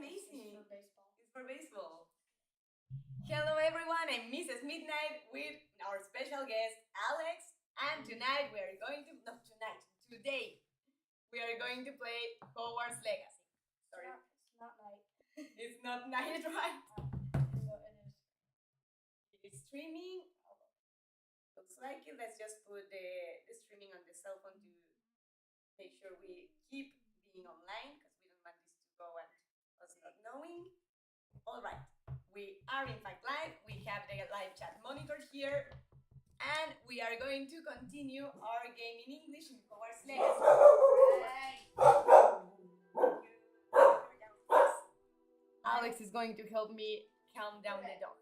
amazing. It's for baseball. It's for baseball. Hello everyone, I'm Mrs. Midnight with our special guest Alex, and tonight we are going to today we are going to play Hogwarts Legacy. Sorry. It's not night. It's not night, right? So it is. It is streaming. Looks like it. Let's just put the streaming on the cell phone to make sure we keep being online because we don't want this to go and us not knowing. Alright, we are in fact live. We have the live chat monitor here. And we are going to continue our game in English in Hogwarts Legacy. Alex is going to help me calm down the dog.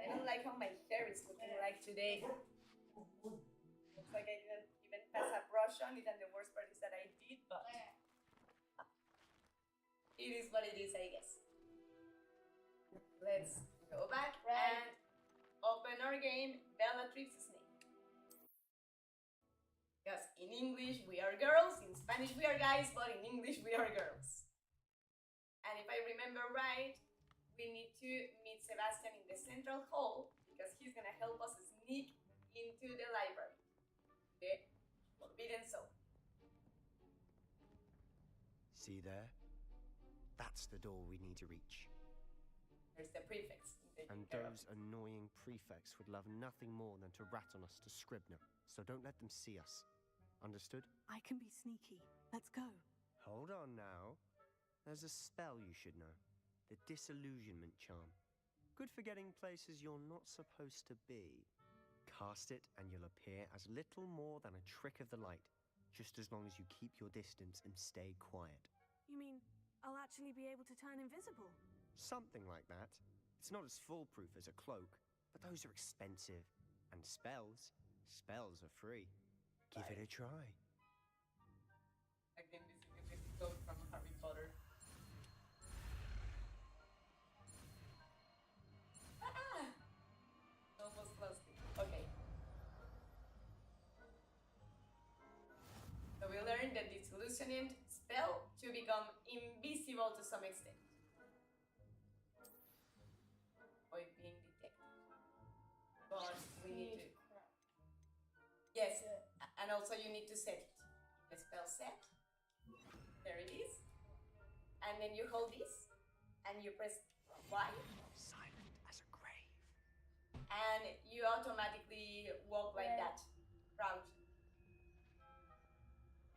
I don't like how my hair is looking like today. Looks like I didn't even pass a brush on it, and the worst part is that I did, but it is what it is, I guess. Let's go back and open our game, Bellatrix Snake. Because in English we are girls, in Spanish we are guys, but in English we are girls. And if I remember right, we need to meet Sebastian in the central hall because he's gonna help us sneak into the library. The Forbidden Zone. See there? That's the door we need to reach. There's the prefects. And those annoying prefects would love nothing more than to rat on us to Scribner, so don't let them see us. Understood? I can be sneaky. Let's go. Hold on now. There's a spell you should know. The Disillusionment Charm. Good for getting places you're not supposed to be. Cast it and you'll appear as little more than a trick of the light, just as long as you keep your distance and stay quiet. You mean I'll actually be able to turn invisible? Something like that. It's not as foolproof as a cloak, but those are expensive. And spells are free. Give it a try. Again, this is a quote from Harry Potter. Almost lost it. Okay. So we learned the Disillusionment spell to become invisible to some extent. Avoid being detected. But we need to... Yes, and also you need to set it. The spell set. There it is. And then you hold this, and you press Y. Silent as a grave. And you automatically walk like that. Crouch.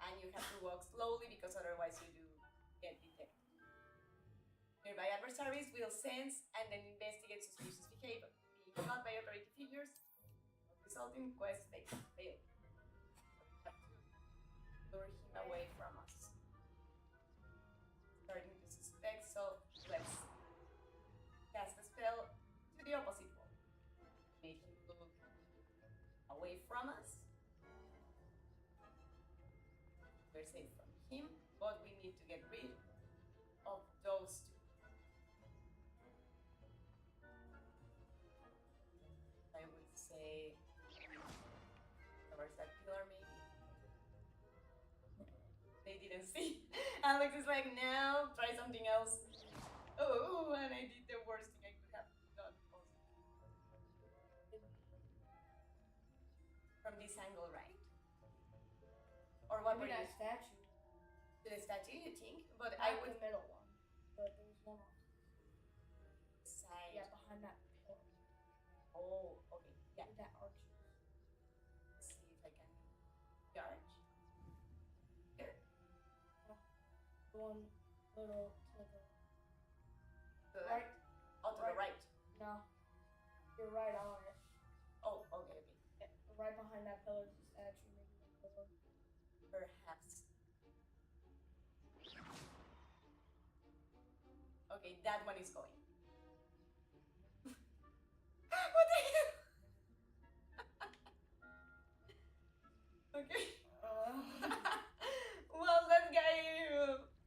And you have to walk slowly because otherwise you do get detected. Nearby adversaries will sense and then investigate suspicious behavior. Being caught by authority figures, resulting quest fail. We have to lure him away from us. Starting to suspect, so let's cast the spell to the opposite wall. Make him look away from us. We're safe from him, but we need to get rid of those two. I would say towards that pillar maybe. They didn't see. Alex is like, no, try something else. Oh, and I did the worst thing I could have done. From this angle, right? Or what were Maybe you? that statue. To the statue, you think? But Not I would the middle one. But there was one on the side. yeah, behind that pillar. Oh, okay. Yeah. With that arch. Let's see if I can charge. Here. The one little to the To the right. Oh, to the right. No. You're right on it. Oh, okay, okay. Yeah, right behind that pillar is the statue. Maybe the pillar. Perhaps. Okay, that one is going. What the hell? Okay. Well, that guy,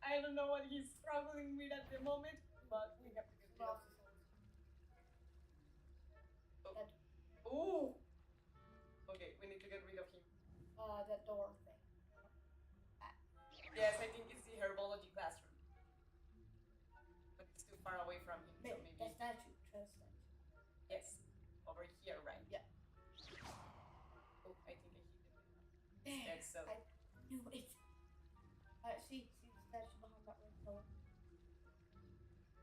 I don't know what he's struggling with at the moment, but we have to get rid of him. Ooh. Okay, we need to get rid of him. That door thing. Yes, I think it's the Herbology maybe. The statue, trans statue. Yes, over here, right? Yeah. Oh, I think I hit the bell. There. That's so. I knew it. See the statue behind that red pillar.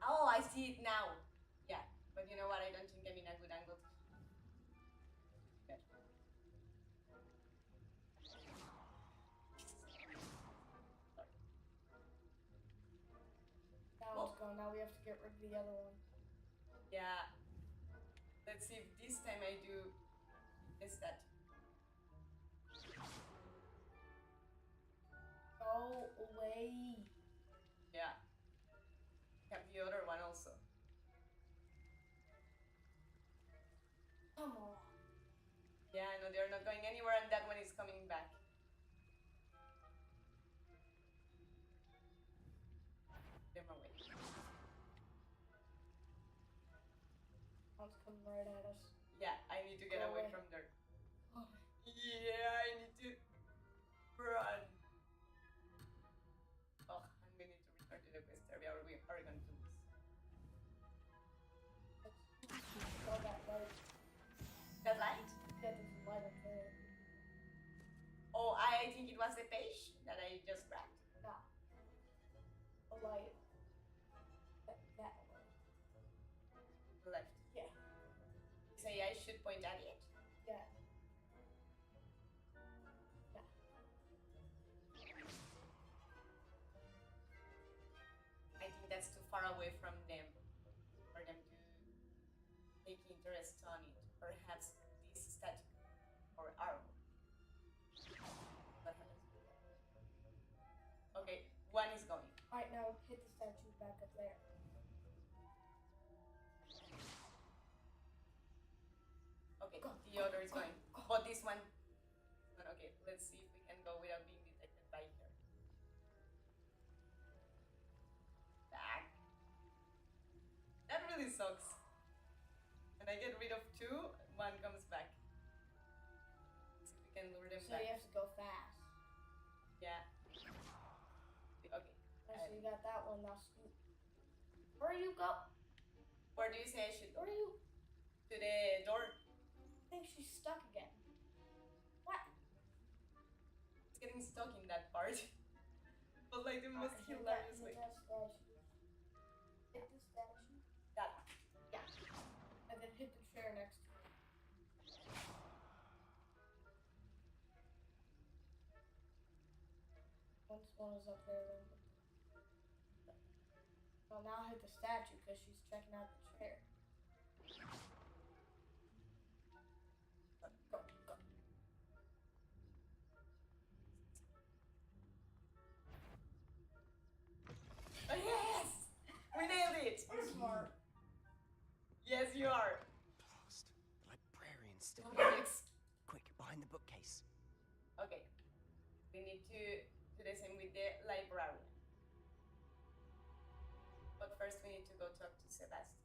Oh, I see it now. Yeah, but you know what? I don't think I'm in a good angle to hit. Better. Now it's gone. Now we have to get rid of the other one. Yeah. Let's see if this time I do this that. Go away. Yeah. Have the other one also. Come on. Yeah, no, they're not going anywhere, and that one is coming back. Them away. One's coming right at us. Yeah, I need to get Go away away. from there. Oh. Yeah, I need to run. Oh, and we need to return to the quest area, or we are going to lose. Let's go that light. That light? Yeah, there's a light up there. Oh, I think it was the page that I just grabbed. Nah. A light. That way. Left. Yeah. Say I should point at it. Yeah. Yeah. I think that's too far away from them for them to take interest on it. Perhaps this statue or arrow. What happens? Okay, one is going. Alright, now hit the statue back up there. Okay, Go, the other is go, going. go. But this one. Okay, let's see if we can go without being detected by her. Back. That really sucks. And I get rid of two, one comes back. Let's see if we can lure them So back. you have to go fast. Yeah. Okay. Alright, so you got that one, now scoot. Where you go? Where do you say I should go? Where are you? To the door. I think she's stuck again. What? It's getting stuck in that part. But like the most Hit hilarious way. that statue. Hit the statue. That one. Yeah. And then hit the chair next to it. Once one is up there, then. Well, now hit the statue because she's checking out the chair. Go, go. Oh, yes! We nailed it! I'm smart. Yes, you are. Blast. The librarian's still here. Mandrakes. Quick, behind the bookcase. Okay. We need to do the same with the librarian. But first we need to go talk to Sebastian.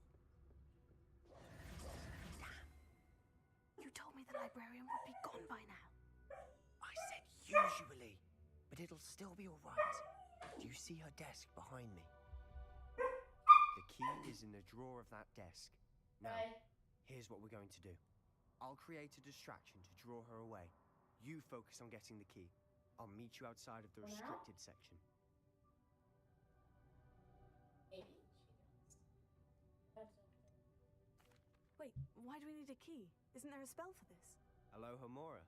You told me the librarian would be gone by now. I said usually, but it'll still be all right. Do you see her desk behind me? The key is in the drawer of that desk. Now, Right. here's what we're going to do. I'll create a distraction to draw her away. You focus on getting the key. I'll meet you outside of the For now? restricted section. Maybe she knows. That's okay. Wait, why do we need a key? Isn't there a spell for this? Aloha Mora.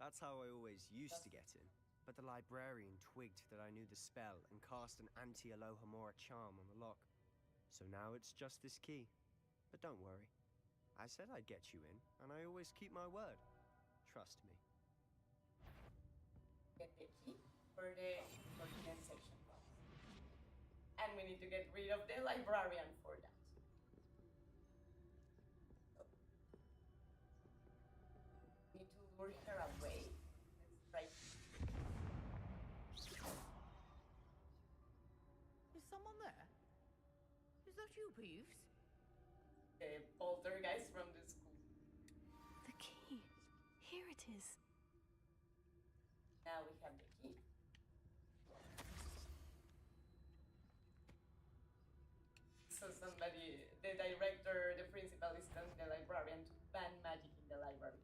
That's how I always used to get in. But the librarian twigged that I knew the spell and cast an anti-Aloha Mora charm on the lock. So now it's just this key. But don't worry. I said I'd get you in, and I always keep my word. Trust me. Get the key for the organization box. And we need to get rid of the librarian for that. So, we need to lure her away. Let's try. Is someone there? Is that you, Peeves? The poltergeist from the school. The key. Here it is. Now we have the key. So somebody the director, the principal is telling the librarian to ban magic in the library.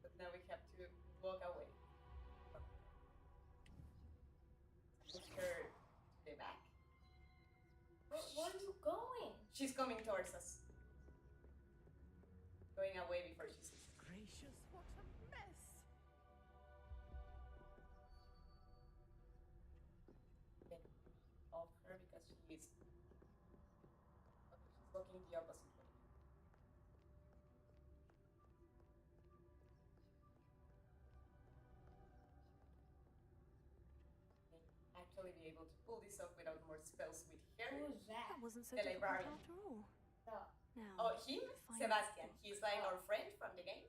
But now we have to walk away. Move her to the back. Where are you going? She's coming towards us. Going away before she sees us. Gracious, what a mess! Get off her because she is. Okay, she's walking the opposite way. Okay, actually be able to pull this off without more spells with her. Who's that? That wasn't so The difficult librarian. after all. No. Now, Oh, him? find Sebastian. the He's like our friend from the game.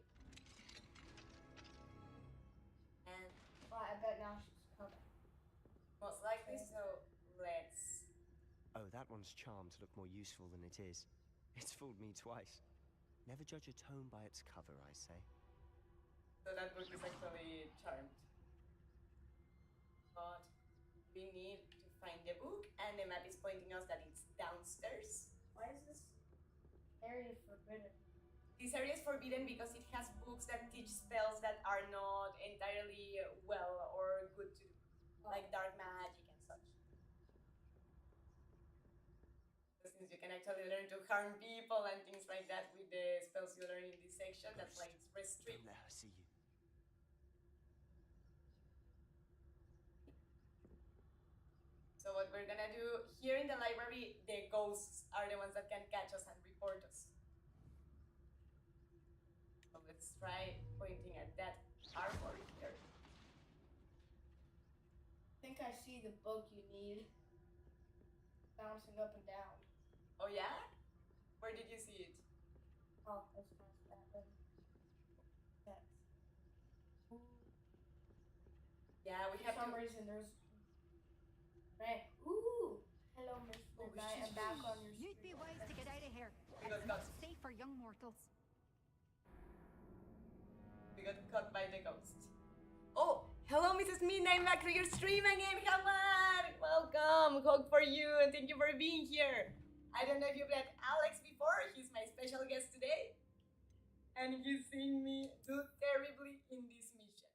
And Well, I bet now she's coming. most likely so, let's. Oh, that one's charmed to look more useful than it is. It's fooled me twice. Never judge a tome by its cover, I say. So that book is actually charmed. But we need to find the book, and the map is pointing us that it's downstairs. Why is this area forbidden? This area is forbidden because it has books that teach spells that are not entirely well or good to do, like dark magic and such. So since you can actually learn to harm people and things like that with the spells you learn in this section, that's why it's Don't restricted. let her see you. So what we're gonna do here in the library, the ghosts are the ones that can catch us and report us. So let's try pointing at that armor here. I think I see the book you need. Bouncing up and down. Oh yeah? Where did you see it? Oh, that's past that then. That. Yeah, we For have some to. reason there's. Right. Ooh! Hello, Miss Oh, Midnight. I'm back on your You'd be street. wise to get out of here. We got It's caught. not safe for young mortals. We got caught by the ghost. Oh, hello, Mrs. Midnight, back to your stream again. Howard, welcome. Hug for you, and thank you for being here. I don't know if you've met Alex before. He's my special guest today, and he's seeing me do terribly in this mission.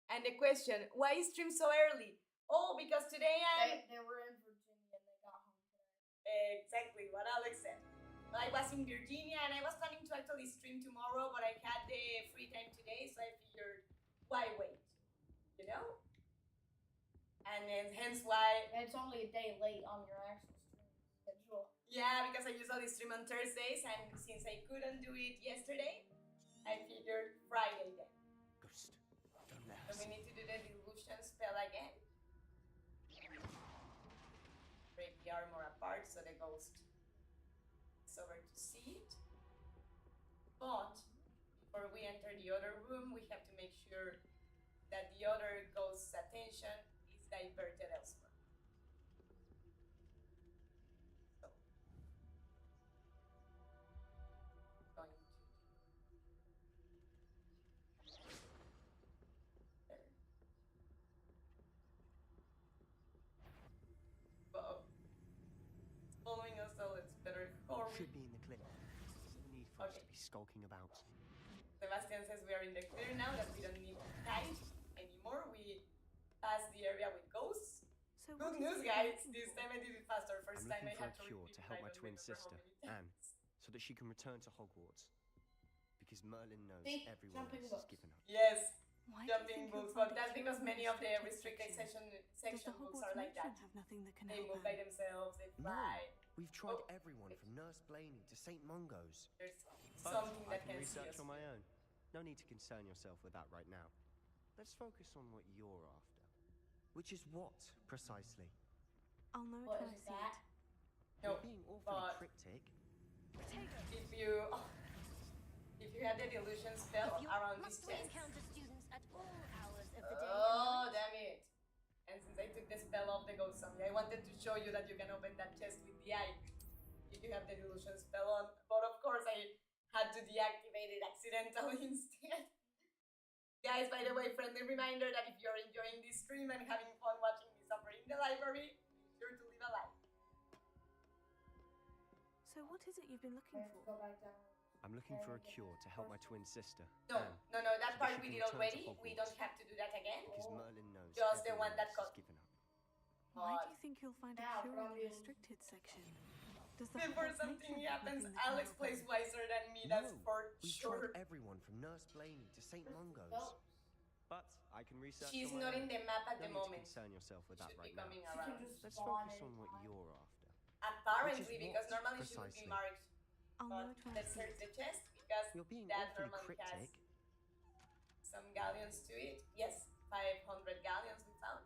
And the question: why stream so early? Oh, because today They were in Virginia and they got home today. exactly what Alex said. I was in Virginia and I was planning to actually stream tomorrow, but I had the free time today, so I figured, why wait? You know? And then hence why, And it's only a day late on your actual stream schedule. yeah, because I usually stream on Thursdays, and since I couldn't do it yesterday, I figured Friday then. Ghost, don't let So her we see need to do the delusion spell again. Break the armor apart so the ghost is over to see it. But before we enter the other room, we have to make sure that the other ghost's attention is diverted elsewhere. So, going to there. Whoa. It's following us, so let's better hurry. Should be in the clip. No need for us Okay. to be skulking about. Sebastian says we are in the clear now, that we don't need to hide anymore. We passed the area with ghosts. So Good what is news, it you're guys. looking This for? time I did it faster. First I'm time I looking for had a to cure repeat to it, help I my don't twin remember how sister, many Anne, times. so that she can return to Hogwarts. Because Merlin knows See? everyone Jumping else has books. given up. Yes, Why do you jumping think you'll books, find but a that's cure because in many of the restricted restricted section? section Does the books Hogwarts are like that. mansion have nothing that can They help move by Anne? themselves, they No, fly. we've tried Oh, everyone from Nurse Blaney to St. Mungo's. There's But something I that can can see research us. on my own. No need to concern yourself with that right now. Let's focus on what you're after. Which is what, precisely? I'll know What it when I is see that? it. No, You're being awfully but cryptic. if you have the delusion spell You around this must chest. encounter students at all hours of the day Oh, and night. damn it. And since I took the spell off the ghost zombie, I wanted to show you that you can open that chest with the eye if you have the delusion spell on. But of course, I had to deactivate it accidentally instead. Guys, by the way, friendly reminder that if you're enjoying this stream and having fun watching me suffer in the library, be sure to leave a like. So what is it you've been I looking have to for? go back down. I'm looking for a cure to help my twin sister, No, Anne, no, that so part she we can did return to already. We don't Hogwarts. have to do that again. Because Merlin knows Just the everyone one that else has got- given up. Why But do you think you'll find a Now, cure from in the the- restricted section? Does the before Hogwarts something matron have happens, anything that can Alex help plays us? wiser than me, No, that's for we've sure. tried everyone from Nurse Blaney to St. Mungo's. Phelps. But I can research She's on my not own. in the map at No the need to moment. concern yourself with that Should right be now. coming She can around. just Let's spawn focus on what anytime. you're after. Apparently, Which is because what, normally she would be precisely? marked. I'll But know it when I let's see search it. the chest because You're being that awfully normally has cryptic. some galleons to it. Yes, 500 galleons we found.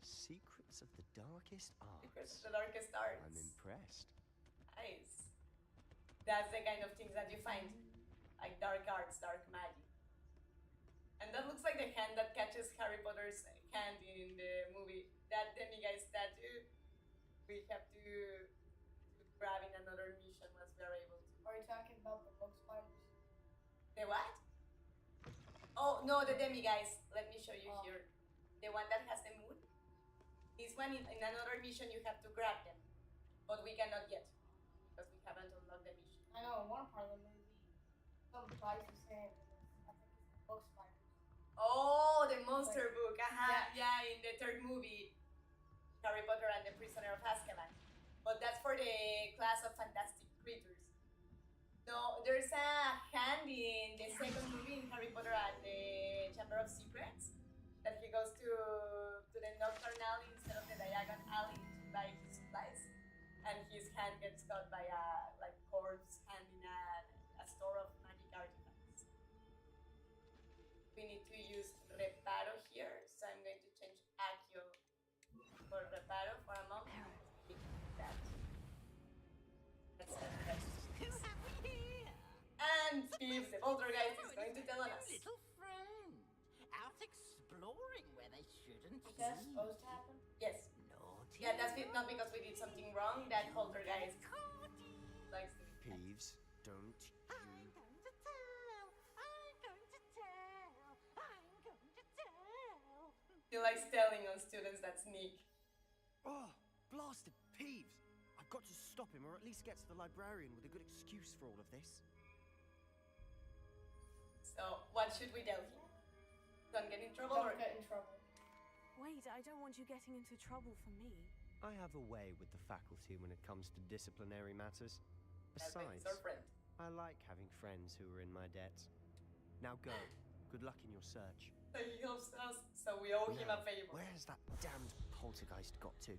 Secrets of the darkest Secrets arts. of the darkest arts. I'm impressed. Nice. That's the kind of things that you find. Like dark arts, dark magic. And that looks like the hand that catches Harry Potter's hand in the movie. That demiguise statue, we have to grab in another mission once we are able to. Are you talking about the book spiders? The what? Oh, no, the demiguise. Let me show you Oh. here. The one that has the moon. This one, in another mission, you have to grab them. But we cannot yet. Because we haven't unlocked the mission. I know in one part of the movie, some bites his hand. I think it's the book spiders. Oh, the monster book. Yeah. Yeah, in the third movie. Harry Potter and the Prisoner of Azkaban. But that's for the class of fantastic creatures. No, there's a hand in the second movie in Harry Potter at the Chamber of Secrets that he goes to the Nocturne Alley instead of the Diagon Alley to buy his supplies, and his hand gets caught by a like corpse hand in a store of magic artifacts. We need to use Reparo here, so I'm going to change Accio for Reparo for a moment. That. That's Who have we here? And Steve, the poltergeist, is going to tell on us. Little friend, out exploring where they shouldn't Is that be. supposed to happen? Yes. Naughty. Yeah, that's not because we did something wrong. That poltergeist Naughty. likes to be. Peeves, don't I'm you... going to tell. I'm going to tell. I'm going to tell. He likes telling on students that sneak. Oh, blasted Peeves! I've got to stop him, or at least get to the librarian with a good excuse for all of this. So, what should we tell him? Don't get in trouble or... Don't get in trouble. Wait, I don't want you getting into trouble for me. I have a way with the faculty when it comes to disciplinary matters. That Besides, makes our friend. I like having friends who are in my debt. Now go. Good luck in your search. So he helps us, so we owe him a Now, favor. where has that damned poltergeist got to?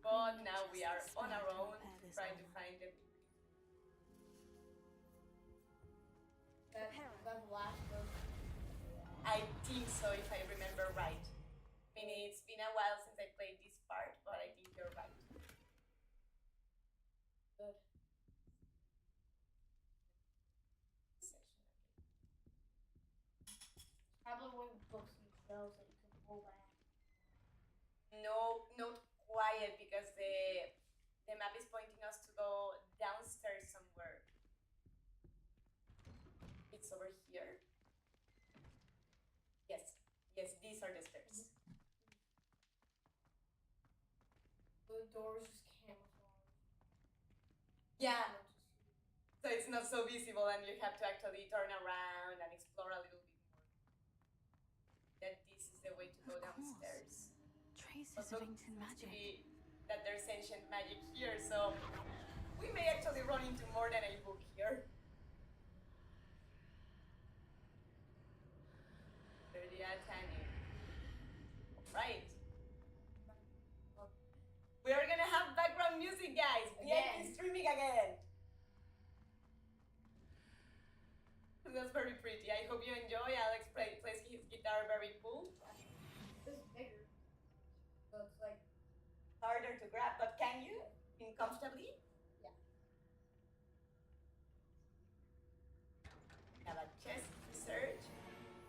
But now we are Just on our spell to own, repair this trying to armor. find them. That last book. I think so, if I remember right. I mean, it's been a while since I played this part, but I think you're right. Good. Probably one of the books and shelves that you can pull back. No, not quiet because the map is pointing us to go downstairs somewhere. It's over here. Yes, yes, these are the stairs. The doors just camouflage. Yeah, so it's not so visible and you have to actually turn around and explore a little bit more. That this is the way to go Of course. downstairs. Traces Also, of ancient seems to magic. be that there's ancient magic here, so we may actually run into more than a book here. Right. We are gonna have background music, guys. Again. VIP streaming again. That's very pretty. I hope you enjoy. Alex plays his guitar very cool. This is bigger. So it's like, Harder to grab, but can you? Comfortably? Yeah. Have a chest to search.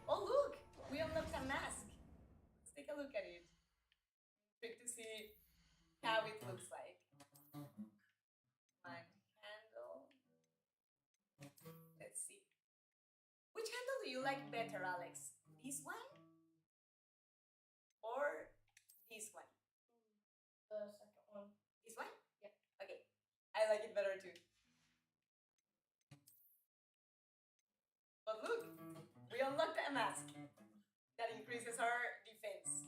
Oh look! We unlocked a mask. Let's take a look at it. Quick to see how it looks like. One handle. Let's see. Which handle do you like better, Alex? This one? Or this one? the second one. This one? Yeah. Okay. I like it better too. But look, we unlocked a mask that increases our defense.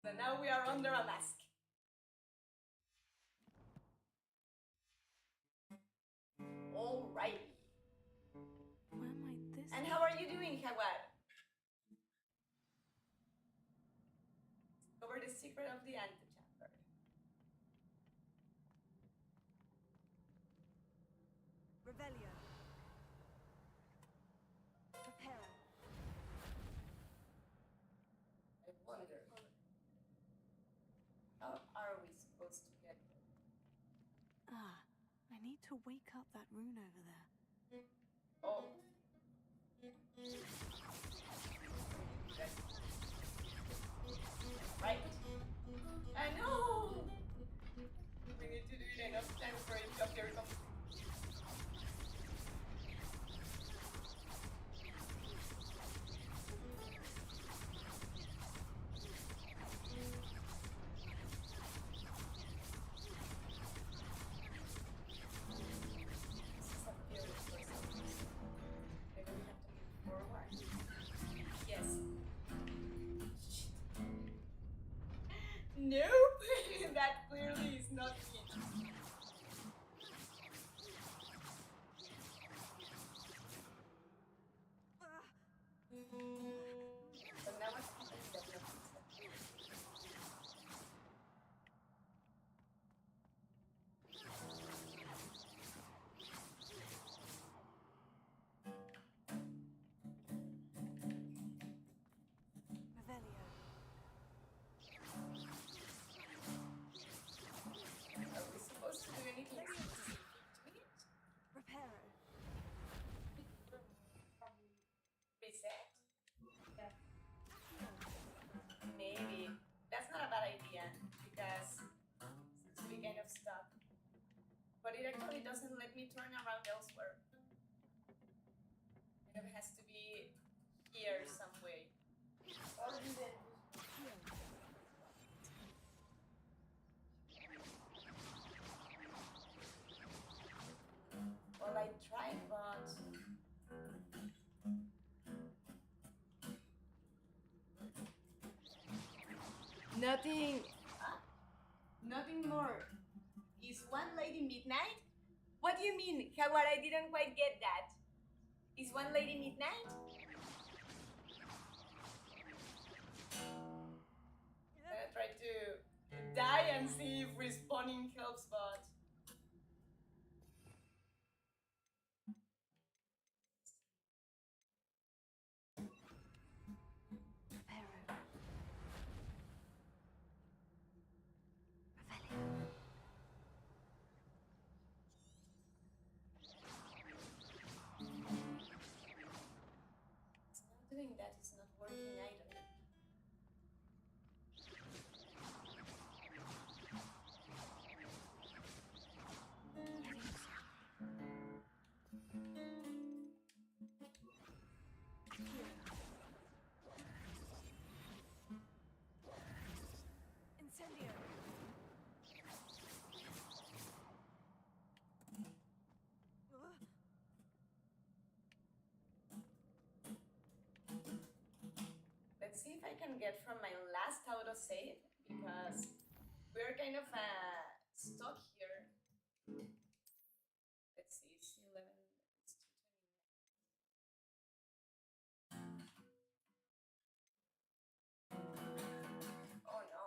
So now we are under a mask. Alright. Where might this And be? how are you doing, Jaguar? Discover the secret of the antechamber. Revelio. Prepare. I wonder. How are we supposed to get there? Ah, I need to wake up that rune over there. Oh. Right. I know! We need to do it enough times for it to appear complete. Nope, that clearly is not it. But now what's happening that nothing's Revelio. Are we supposed to do anything specific to it? Reparo. Reset? Yeah. Maybe. That's not a bad idea because seems to be kind of stuck. But it actually doesn't let me turn around elsewhere. It has to be here some way. Or do then just Well, I tried, but nothing. Nothing more. Is one lady midnight? What do you mean, Jaguar? I didn't quite get that. Is one lady midnight? I'm gonna try to die and see if respawning helps, but Reparo. Revelio. it's not doing that. It's not working either. Incendio. Let's see if I can get from my last autosave because we're kind of stuck here. Let's see, it's 11. It's 2:29. Oh no.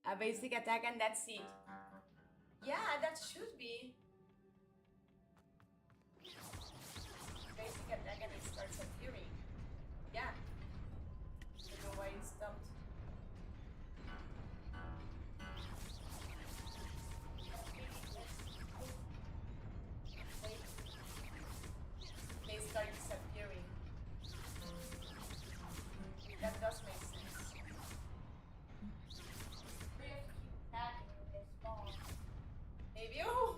A basic attack and that's it. Yeah, that should be. Basic attack and it starts appearing. Yeah. I don't know why it stopped. They start disappearing. That does make sense. we have to keep attacking when they spawn. Maybe. Oh!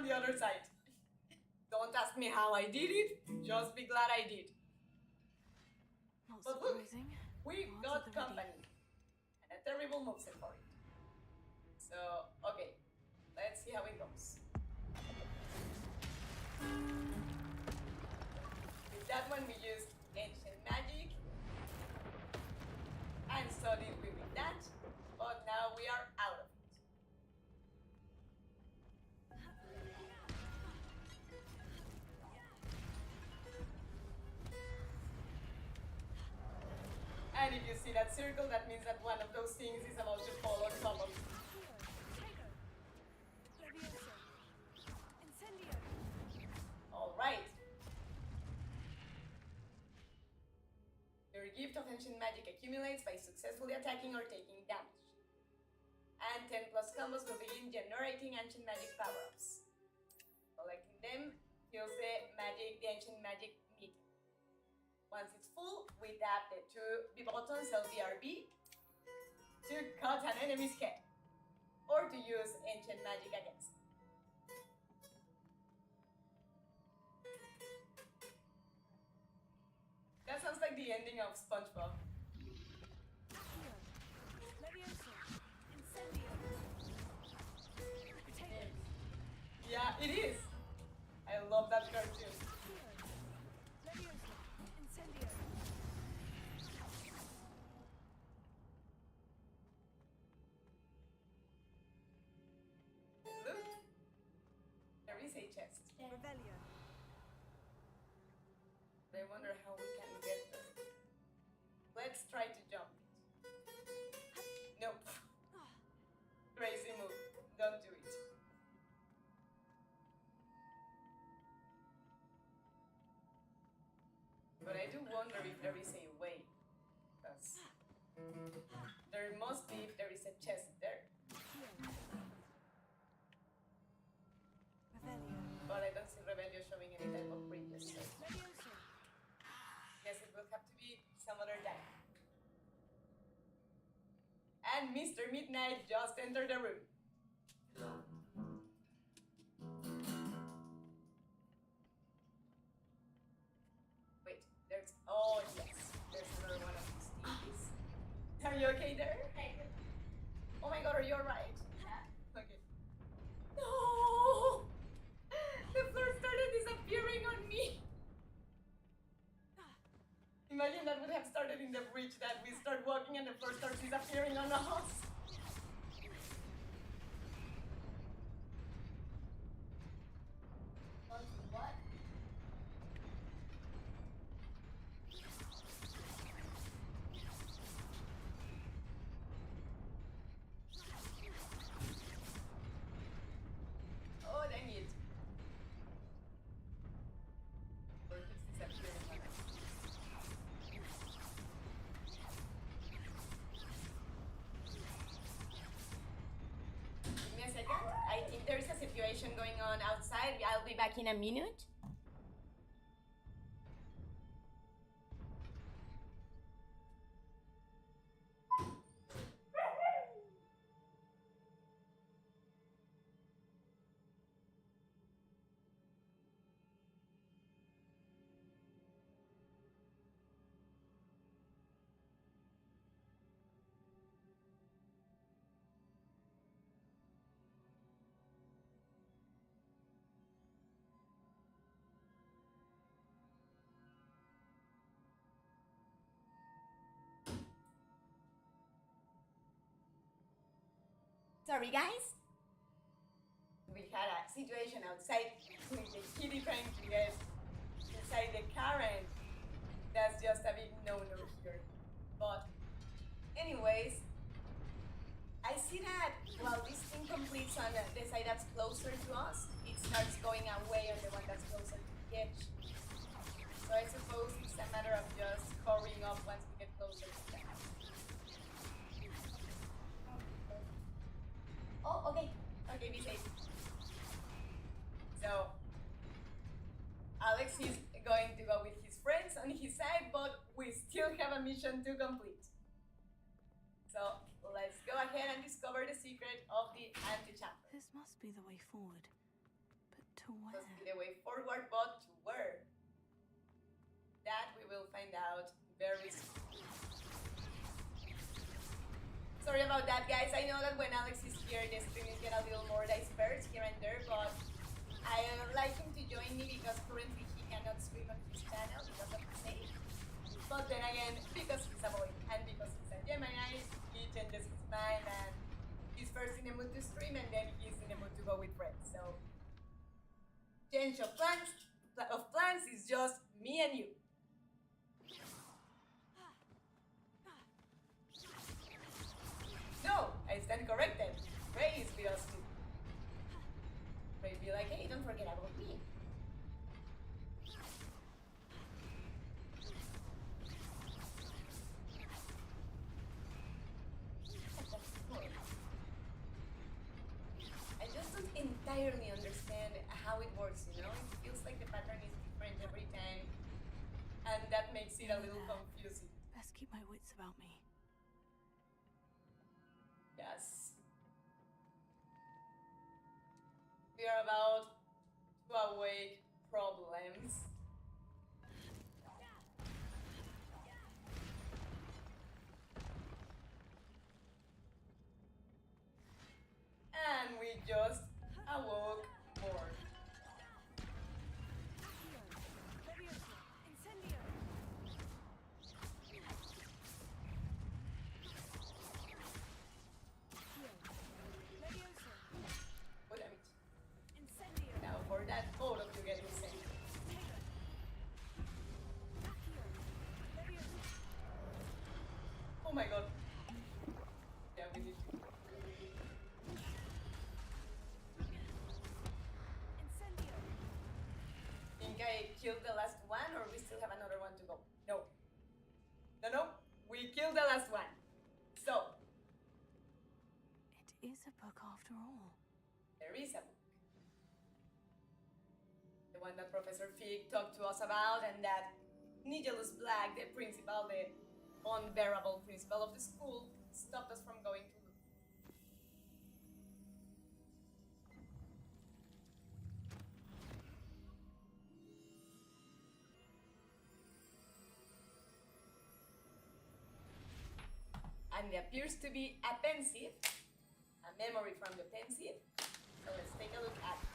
the other side. Don't ask me how I did it, just be glad I did. Not But look, surprising. we Guards got at the ready. company. And a terrible moveset for it. So, okay. Let's see how it goes. With that one we used ancient magic. And so did we with that. But now we are out of it. And if you see that circle, that means that one of those things is about to fall on top of it. Alright. Your gift of ancient magic accumulates by successfully attacking or taking damage. And 10+ combos will begin generating ancient magic power-ups. Collecting them fills the ancient magic meter. Once it's full, we tap the 2 buttons LBRB to cut an enemy's head, or to use ancient magic against them. That sounds like the ending of SpongeBob. Yeah, it is. I love that cartoon. Look, there is a chest. Revelio. I wonder how we can get there. Let's try to jump it. Nope. Crazy move. Don't do it. But I do wonder if there is a way. Because there must be if there is a chest there. Revelio. But I don't see Rebellion showing any type of bridges. So guess it will have to be some other time. And Mr. Midnight just entered the room. Wait, there's... Oh, yes. There's another one of these things. Are you okay there? Oh my god, are you alright? Okay. No! The floor started disappearing on me! Imagine that would have started in the bridge, that we start walking and the floor starts disappearing on us. What? Oh, dang it. Floor keeps disappearing on us. Give me a second. I think there is a situation going on outside. I'll be back in a minute. Sorry, guys. We had a situation outside with the kitty trying to get inside the car, and that's just a big no-no here. But anyways, I see that while this thing completes on the side that's closer to us, it starts going away on the one that's closer to the edge. So I suppose it's a matter of just hurrying up once we get closer to that. Oh, okay. Okay, be safe. So, Alex is going to go with his friends on his side, but we still have a mission to complete. So, let's go ahead and discover the secret of the antechamber. This must be the way forward. But To where? Just be the way forward, but to where? That we will find out very soon. Sorry about that, guys. I know that when Alex is here, the streams get a little more dispersed here and there, but I would like him to join me because currently he cannot stream on his channel because of his age. But then again, because he's a boy and because he's a Gemini, he changes his mind and he's first in the mood to stream and then he's in the mood to go with friends. So change of plans is just me and you. No, I stand corrected. Ray is with us too. Ray be like, hey, don't forget about me. I just don't entirely understand how it works, you know? It feels like the pattern is different every time, and that makes it a little confusing. Best keep my wits about me. Yes. We are about to awake problems. And we just awoke more. Oh, damn it. Now for that, both of you get insane. Oh my god. Yeah, we need to. Think I killed the last one or we still have another one to go? No. No, we killed the last one. So, It is a book after all. there is a book. The one that Professor Fig talked to us about and that Nigellus Black, the principal, the unbearable principal of the school, stopped us from going to look. And there appears to be a pensive, a memory from the pensive. So let's take a look at it.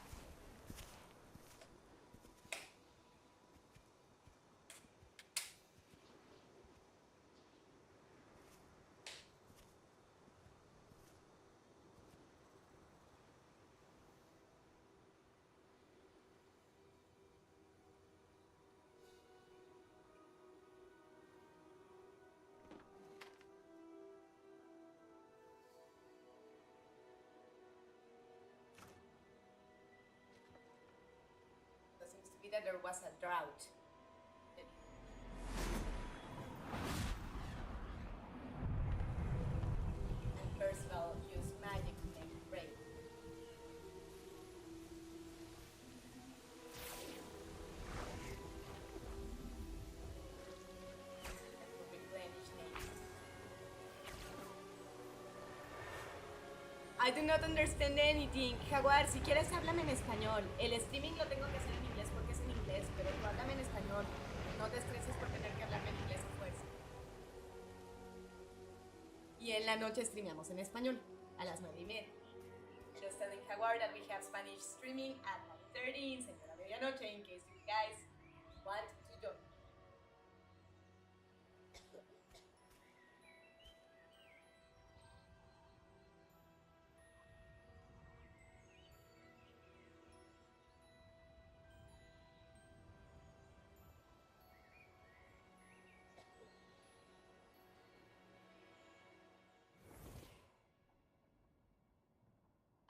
Seems to be that there was a drought. And Percival used magic to make it rain. And to replenish nature. I do not understand anything. Jaguar, si quieres háblame en español. El streaming lo tengo que hacer en inglés porque es en inglés, pero tú háblame en español. No te estreses por tener que hablarme en inglés a fuerza. Y en la noche streameamos en español a las 9:30. Just telling Jaguar that we have Spanish streaming at 9:30 en Señora Medianoche in case you guys want to join.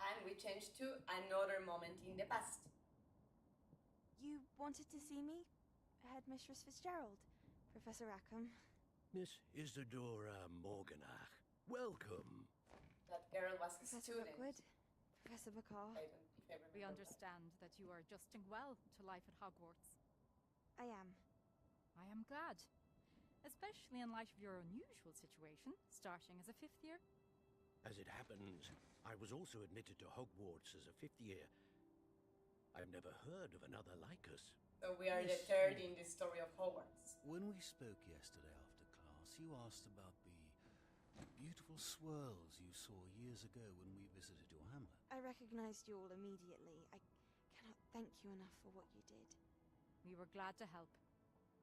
And we change to another moment in the past. You wanted to see me? Headmistress Fitzgerald, Professor Rackham. Miss Isadora Morganach, welcome. That girl was a Professor student. Rookwood, Professor Bacall. I don't if I remember We well. understand that you are adjusting well to life at Hogwarts. I am. I am glad. Especially in light of your unusual situation, starting as a 5th year. As it happens, I was also admitted to Hogwarts as a 5th year. I've never heard of another like us. So we are the Yes, third we- in the story of Hogwarts. When we spoke yesterday after class, you asked about the beautiful swirls you saw years ago when we visited your hamlet. I recognized you all immediately. I cannot thank you enough for what you did. We were glad to help.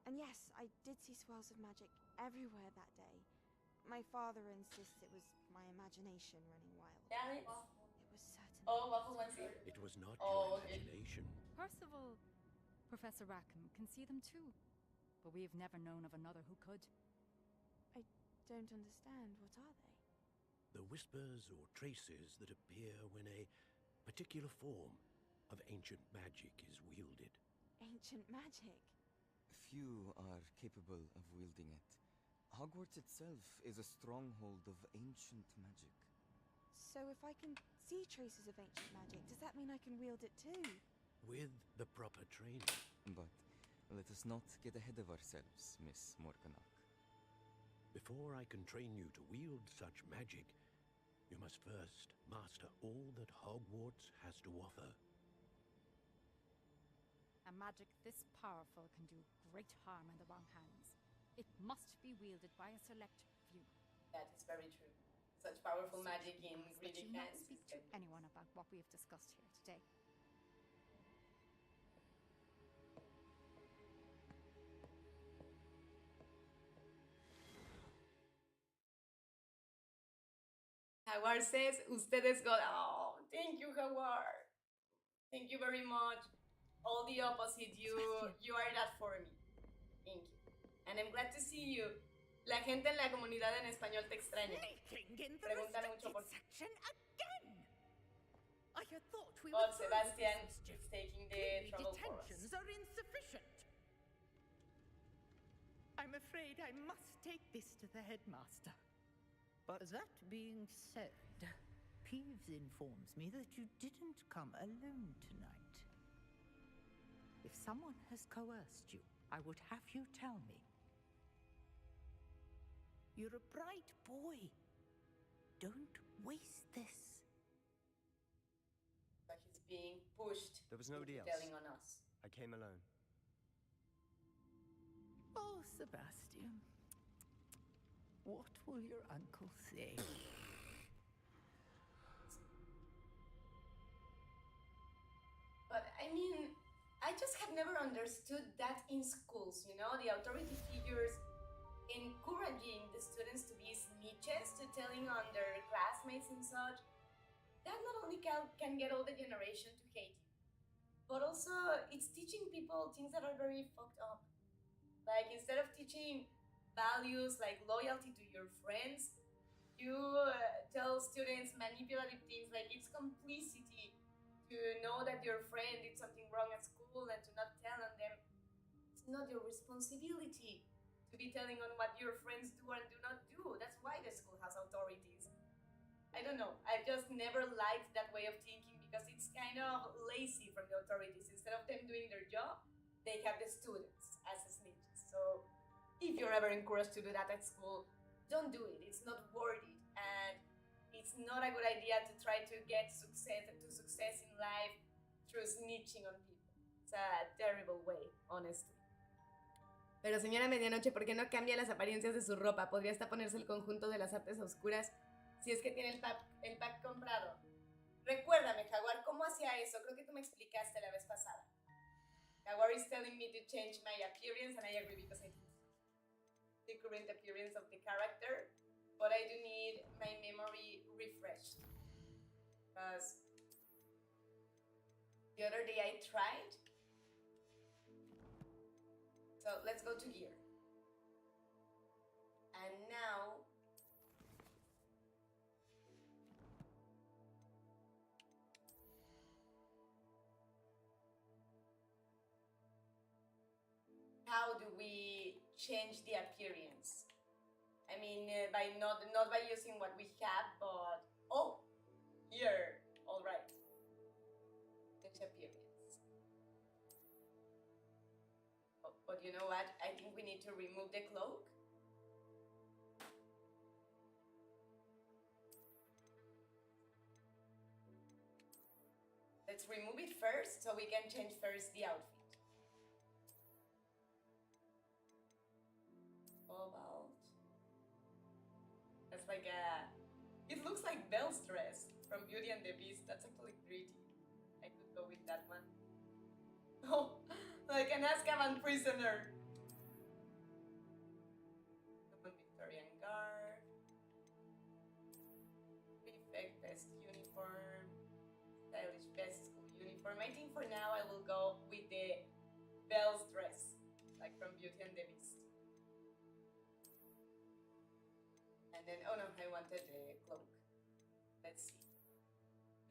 And yes, I did see swirls of magic everywhere that day. My father insists it was my imagination running wild. Alex? It was certainly. Oh, Waffle wants it. It was not Oh, your okay. imagination. Percival, Professor Rackham can see them too. But we've never known of another who could. I don't understand. What are they? The whispers or traces that appear when a particular form of ancient magic is wielded. Ancient magic. Few are capable of wielding it. Hogwarts itself is a stronghold of ancient magic. So if I can see traces of ancient magic, does that mean I can wield it too? With the proper training. But let us not get ahead of ourselves, Miss Morganach. Before I can train you to wield such magic, you must first master all that Hogwarts has to offer. A magic this powerful can do great harm in the wrong hands. It must be wielded by a select few. That is very true. Such powerful So magic we in ask that greedy you not hands. speak to anyone about what we have discussed here today. Howard says, ustedes got. Oh, thank you, Howard. Thank you very much. All the opposite. You are that for me. Thank you. And I'm glad to see you. La gente en la comunidad en español te extraña. Sneaking in the Preguntan mucho por restricted section again. I had thought we Oh, were through Sebastian with this is mischief. taking the Clearly trouble for us. detentions are insufficient. I'm afraid I must take this to the headmaster. But That being said, Peeves informs me that you didn't come alone tonight. If someone has coerced you, I would have you tell me. You're a bright boy. Don't waste this. But he's being pushed. There was nobody into else. telling on us. I came alone. Oh, Sebastian. What will your uncle say? But I mean, I just have never understood that in schools, you know, the authority figures encouraging the students to be snitches, to telling on their classmates and such. That not only can get all the generation to hate you, but also it's teaching people things that are very fucked up. Like instead of teaching values like loyalty to your friends, you tell students manipulative things like it's complicity to know that your friend did something wrong at school and to not tell on them. It's not your responsibility to be telling on what your friends do and do not do. That's why the school has authorities. I don't know. I just never liked that way of thinking because it's kind of lazy from the authorities. Instead of them doing their job, they have the students as snitches. So if you're ever encouraged to do that at school, don't do it. It's not worth it. And it's not a good idea to try to get success in life through snitching on people. It's a terrible way, honestly. Pero señora Medianoche, ¿por qué no cambia las apariencias de su ropa? Podría hasta ponerse el conjunto de las artes oscuras si es que tiene el pack comprado. Recuérdame, Jaguar, ¿cómo hacía eso? Creo que tú me explicaste la vez pasada. Jaguar is telling me to change my appearance and I agree because I think the current appearance of the character, but I do need my memory refreshed. Because the other day I tried. So let's go to gear. And now how do we change the appearance? I mean, by not by using what we have, but oh, here, all right. Change appearance. Oh, but you know what? I think we need to remove the cloak. Let's remove it first so we can change first the outfit. Cobalt. That's like a... It looks like Belle's dress from Beauty and the Beast. That's actually pretty. I could go with that one. Oh, like an Azkaban prisoner. Common Victorian Guard. Prefect best uniform. Stylish best school uniform. I think for now I will go with the Belle's dress, like from Beauty and the Beast. And then, oh no, I wanted the cloak. Let's see.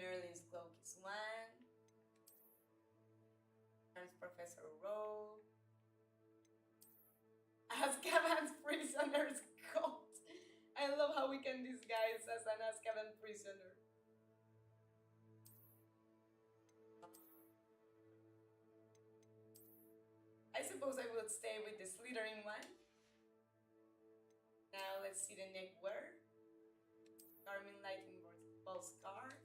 Merlin's cloak is one. Charles Professor Rowe. Azkaban's prisoner's coat. I love how we can disguise as an Azkaban prisoner. I suppose I will stay with the Slytherin one. Now let's see the neckwear. Carmine Lightning-Ball scarf.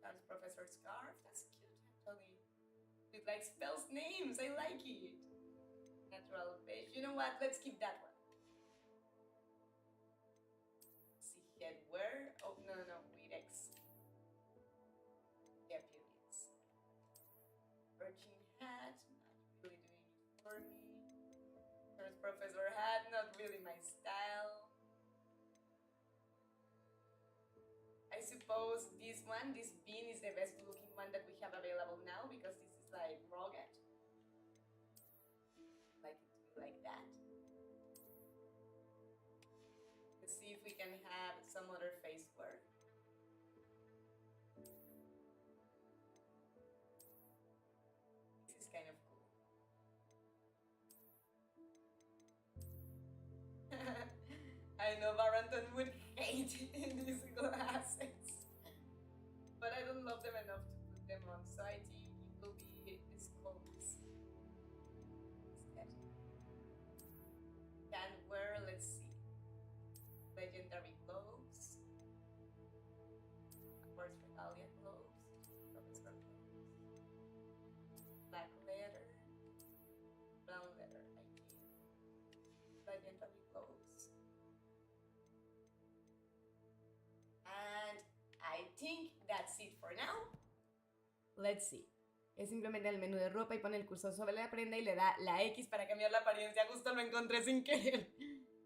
Charles Professor scarf. That's cute actually. It like spells names. I like it. Natural beige. You know what? Let's keep that one. See headwear. Oh no. Widex. The appearance. Virgin hat. Not really doing it for me. Charles Professor hat. Not really my style. I suppose this one, this bean, is the best looking one that we have available now because this is like rugged. Like it to be like that. Let's see if we can have some other face wear. This is kind of cool. I know Barrington would hate these glasses, but I don't love them enough to put them on, so I think it will be this coats instead. Can wear, let's see, legendary gloves, Hogwarts Regalia gloves, Professor gloves, black leather, brown leather, I think, legendary gloves. And I think that's it for now. Let's see. Es simplemente el menú de ropa y pone el cursor sobre la prenda y le da la X para cambiar la apariencia. Justo lo encontré sin querer.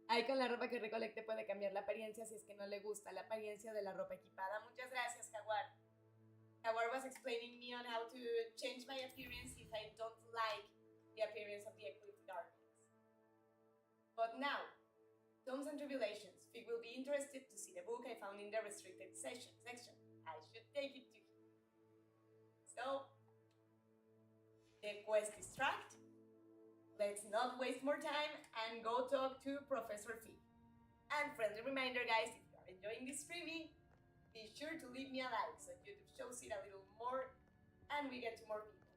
Ahí con la ropa que recolecte puede cambiar la apariencia si es que no le gusta la apariencia de la ropa equipada. Muchas gracias, Jaguar. Jaguar was explaining me on how to change my appearance if I don't like the appearance of the equipped garments. But now, Tomes and Tribulations. Fig will be interested to see the book I found in the restricted section. I should take it to him. So, the quest is tracked. Let's not waste more time and go talk to Professor Fig. And friendly reminder, guys, if you are enjoying this streaming, be sure to leave me a like so YouTube shows it a little more and we get to more people.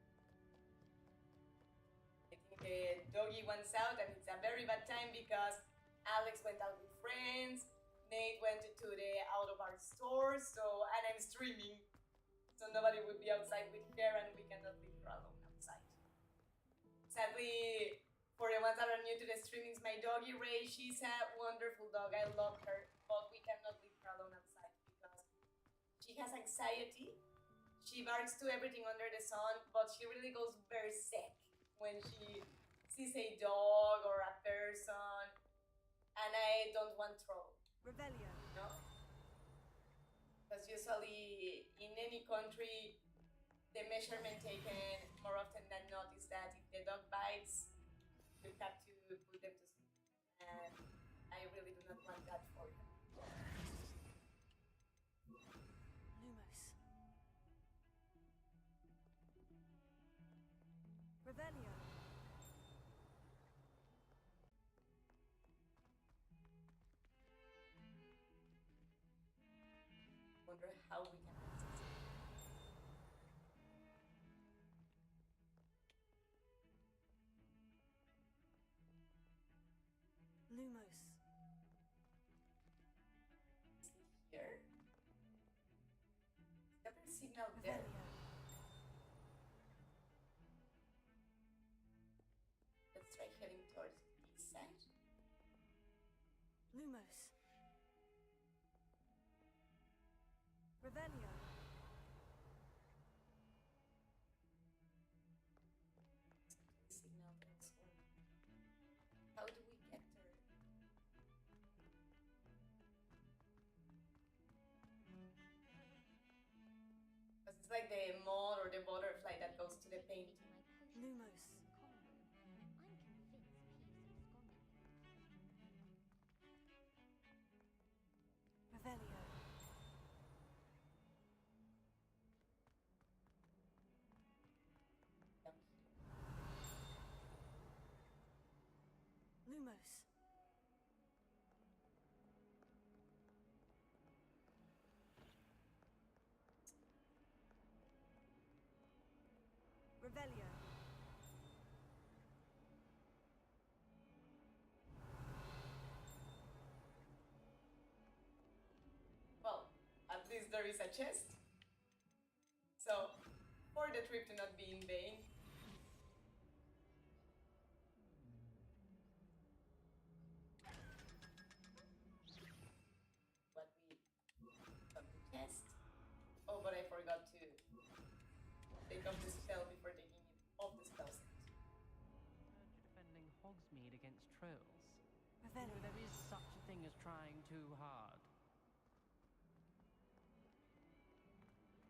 I think the doggy wants out and it's a very bad time because Alex went out with friends, Nate went to the out of our store, and I'm streaming, so nobody would be outside with her and we cannot leave her alone outside. Sadly, for the ones that are new to the streamings, my doggy Ray, she's a wonderful dog, I love her, but we cannot leave her alone outside because she has anxiety. She barks to everything under the sun, but she really goes berserk when she sees a dog or a person. And I don't want trouble. Revelio. No? Because usually in any country, the measurement taken more often than not is that if the dog bites, you have to put them to sleep. And I really do not want that for them. Lumos. Revelio. Wonder how we can access it. Lumos. Is it here? Is there a signal there? Revelio. Revelio. Signal that's all. How do we get there? Because it's like the moth or the butterfly that goes to the painting. Lumos. Revelio. Lumos. Revelio. Well, at least there is a chest. So, for the trip to not be in vain. What we got the chest. Oh, but I forgot to take off the spell before taking it off the spell set. Defending Hogsmeade against trolls. Revelio. There is such a thing as trying too hard.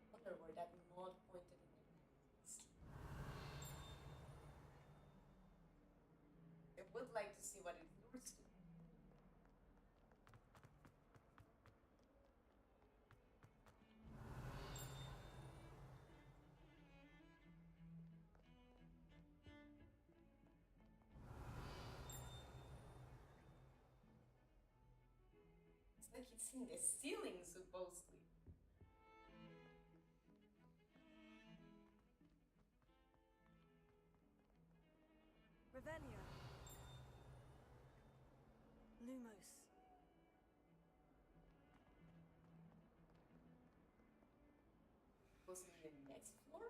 I wonder where that mod pointed in the mountains. I would like to see what it lures to. It's like it's in the ceiling, supposedly. Revelio. Lumos. Goes in the next floor?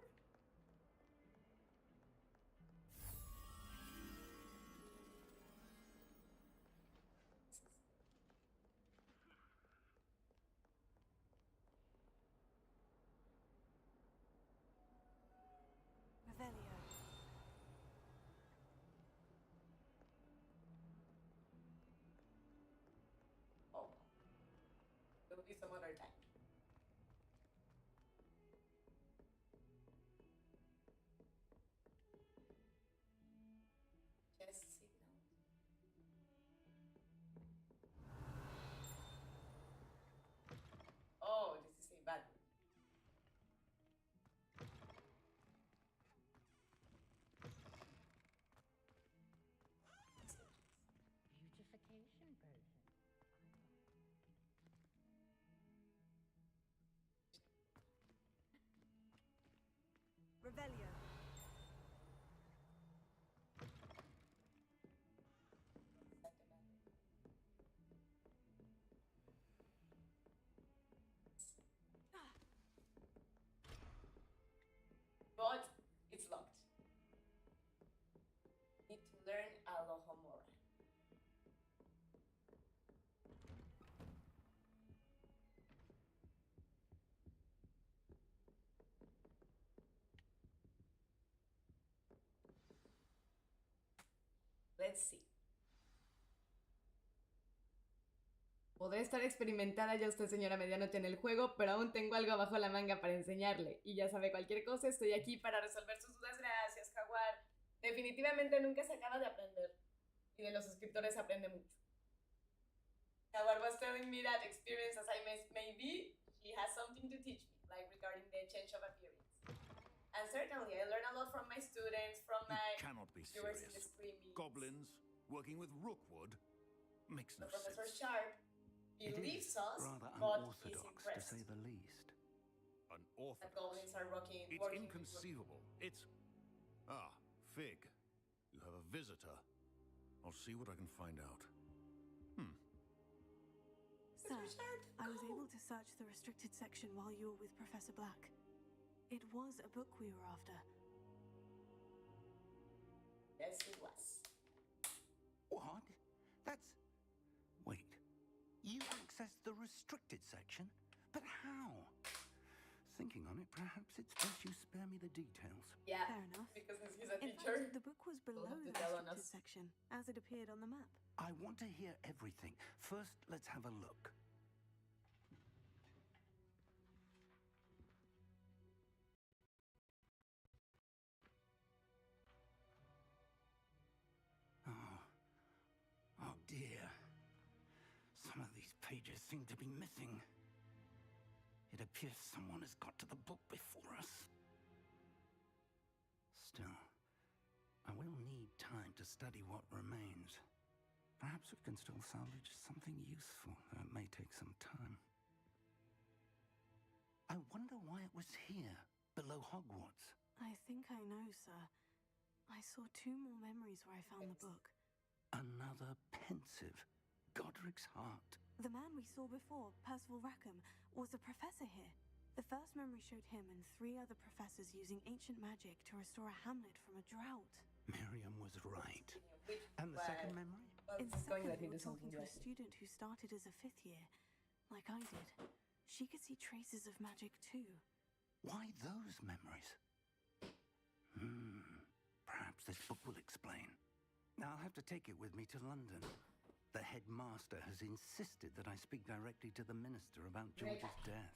Revelio. Oh, it'll be some other time. Chest signal. Oh, this is a bad one. Beautification potion. Revelio. But it's locked. Need to learn Alohomora. Let's see. Podré estar experimentada ya usted, señora Medianoche, en el juego, pero aún tengo algo bajo la manga para enseñarle. Y ya sabe, cualquier cosa, estoy aquí para resolver sus dudas. Gracias, Jaguar. Definitivamente nunca se acaba de aprender. Y de los suscriptores se aprende mucho. Jaguar was telling me that experience as I may be, she has something to teach me, like regarding the change of appearance. And certainly, I learn a lot from my students, from my Cannot be viewers in the serious. screaming. Goblins working with Rookwood makes no Professor sense. Sharp It believes is us, rather but he's unorthodox, to impressed say the least. that Unorthodox. goblins are working It's with inconceivable. It's... Ah, Fig. You have a visitor. I'll see what I can find out. Sir, I was able to search the restricted section while you were with Professor Black. It was a book we were after. Yes, it was. What? That's... Wait. You accessed the restricted section? But how? thinking on it, perhaps it's best you spare me the details. Yeah, Fair enough. because he's a In teacher. fact, the book was below have the to tell on restricted us. section, as it appeared on the map. I want to hear everything. First, let's have a look. Oh dear. Some of these pages seem to be missing. It appears someone has got to the book before us. Still, I will need time to study what remains. Perhaps we can still salvage something useful, though it may take some time. I wonder why it was here, below Hogwarts. I think I know, sir. I saw 2 more memories where I found the book. Another pensive Godric's heart. The man we saw before, Percival Rackham, was a professor here. The first memory showed him and 3 other professors using ancient magic to restore a hamlet from a drought. Miriam was right. And the second memory? In the second, we were talking to a student who started as a 5th year, like I did. She could see traces of magic too. Why those memories? Perhaps this book will explain. I'll have to take it with me to London. The headmaster has insisted that I speak directly to the minister about George's death.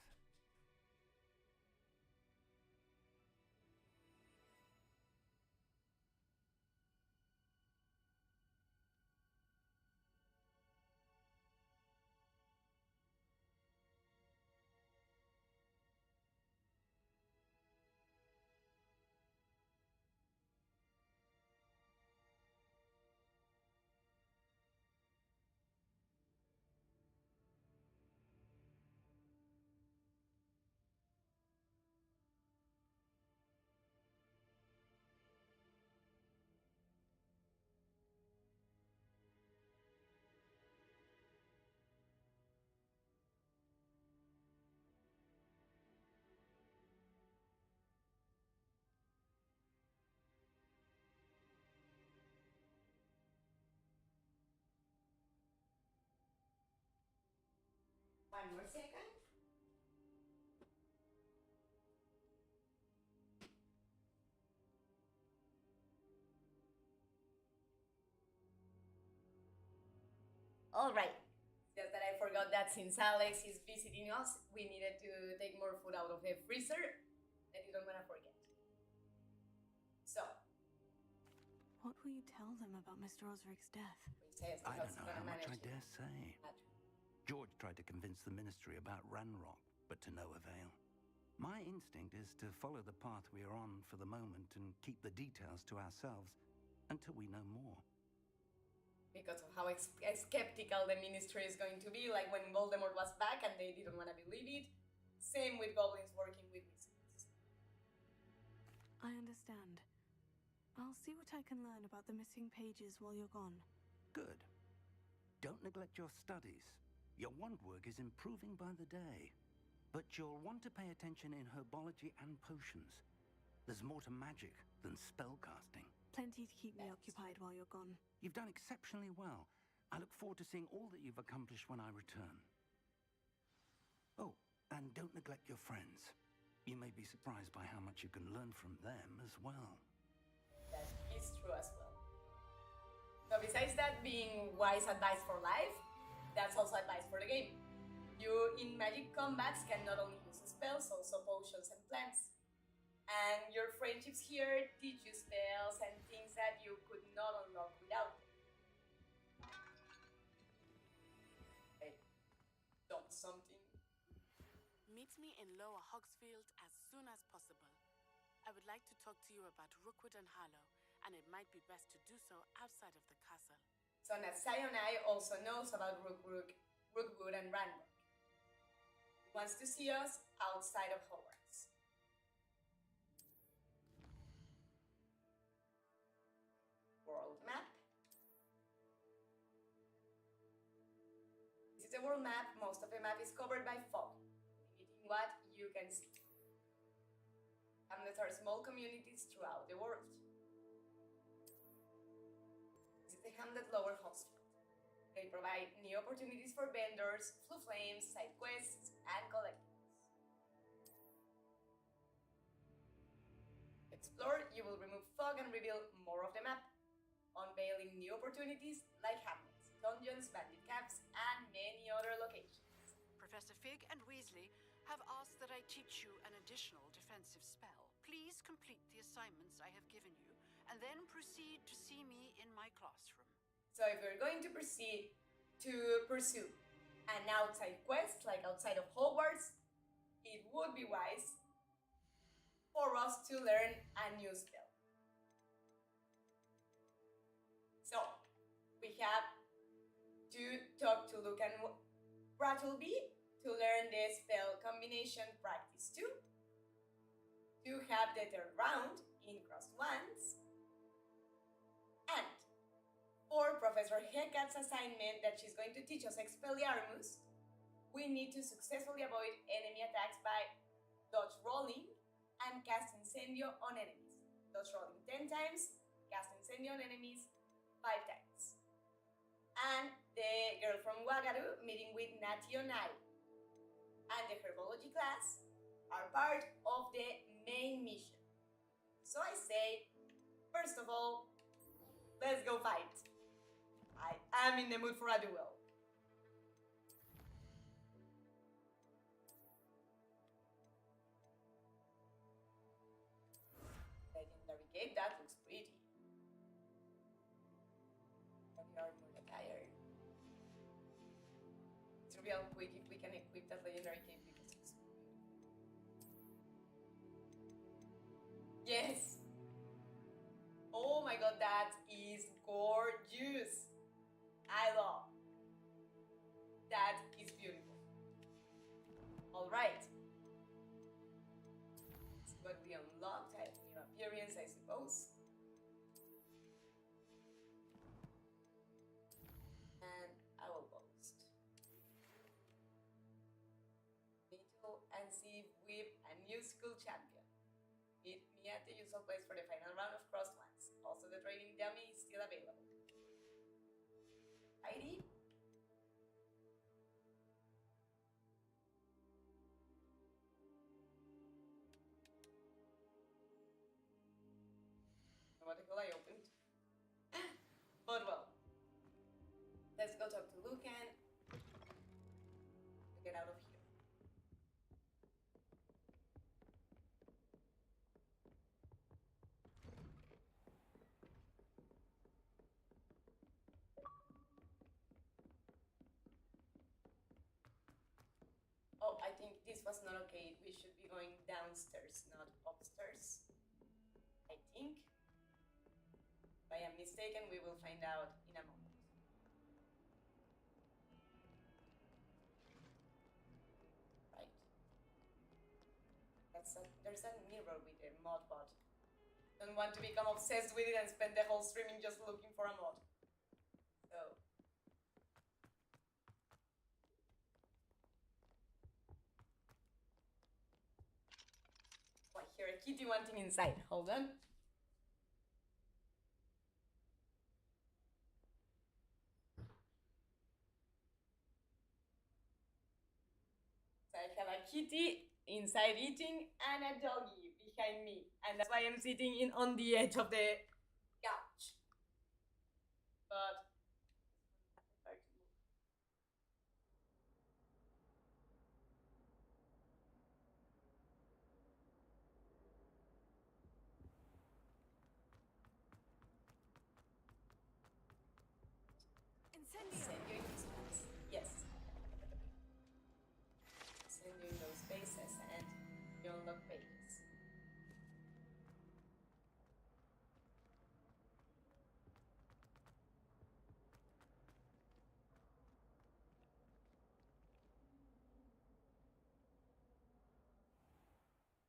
One more second. All right. Just that I forgot that since Alex is visiting us, we needed to take more food out of the freezer. I didn't want to forget. So, What will you tell them about Mr. Osric's death? I don't know how much I dare say. George tried to convince the ministry about Ranrock, but to no avail. My instinct is to follow the path we are on for the moment and keep the details to ourselves until we know more. because of how skeptical the ministry is going to be, like when Voldemort was back and they didn't want to believe it. Same with goblins working with mystics. I understand. I'll see what I can learn about the missing pages while you're gone. Good. Don't neglect your studies. Your wand work is improving by the day. But you'll want to pay attention in herbology and potions. There's more to magic than spellcasting. Plenty to keep me occupied while you're gone. You've done exceptionally well. I look forward to seeing all that you've accomplished when I return. Oh, and don't neglect your friends. You may be surprised by how much you can learn from them as well. That is true as well. So besides that being wise advice for life, that's also advice for the game. You in magic combats can not only use spells, also potions and plants. And your friendships here teach you spells and things that you could not unlock without them. Hey, dump something. Meet me in Lower Hogsfield as soon as possible. I would like to talk to you about Rookwood and Harlow, and it might be best to do so outside of the castle. So Natsai also knows about Rookwood and Ranrock. He wants to see us outside of Hogwarts. World map. This is the world map. Most of the map is covered by fog, limiting what you can see. Hamlets are small communities throughout the world. This is the Hamlet Lower Hogsfield. They provide new opportunities for vendors, flu flames, side quests, and collectibles. explore, you will remove fog and reveal more of the map, unveiling new opportunities like hamlets, dungeons, bandit camps, and many other locations. Professor Fig and Weasley have asked that I teach you an additional defensive spell. Please complete the assignments I have given you, and then proceed to see me in my classroom. So if we're going to proceed to pursue an outside quest, like outside of Hogwarts, it would be wise for us to learn a new spell. So, we have to talk to Luke and Brattleby to learn the spell combination practice 2, to have the third round in Crossed Wands, and for Professor Hecate's assignment that she's going to teach us Expelliarmus, we need to successfully avoid enemy attacks by dodge rolling and cast Incendio on enemies. Dodge rolling 10 times, cast Incendio on enemies 5 times. And the girl from Wagaru meeting with Nationai and the Herbology class are part of the main mission. So I say, first of all, let's go fight. I am in the mood for a duel. Legendary Gate, that looks pretty. Heavy armor attire. It's real quick if we can equip that Legendary Cape because it's yes! Oh my god, that is gorgeous! I love. That is beautiful. Alright. That's what we unlocked. I have new appearance, I suppose. And I will boast. Meet and see with a new school champion. Meet me at the usual place for the final round of Crossed Wands. Also, the training dummy is still available. ID. What the hell I opened? But well, let's go talk to Lucan to get out of here. Oh, I think this was not okay. We should be going downstairs, not upstairs. I think. If I am mistaken, we will find out in a moment. Right. There's a mirror with a mod bot. Don't want to become obsessed with it and spend the whole streaming just looking for a mod. So. Oh, I hear a kitty wanting inside. Hold on. So I have a kitty inside eating and a doggy behind me. And that's why I'm sitting on the edge of the couch. But Incendio in distance. Yes. Incendio in those spaces and you unlock pages.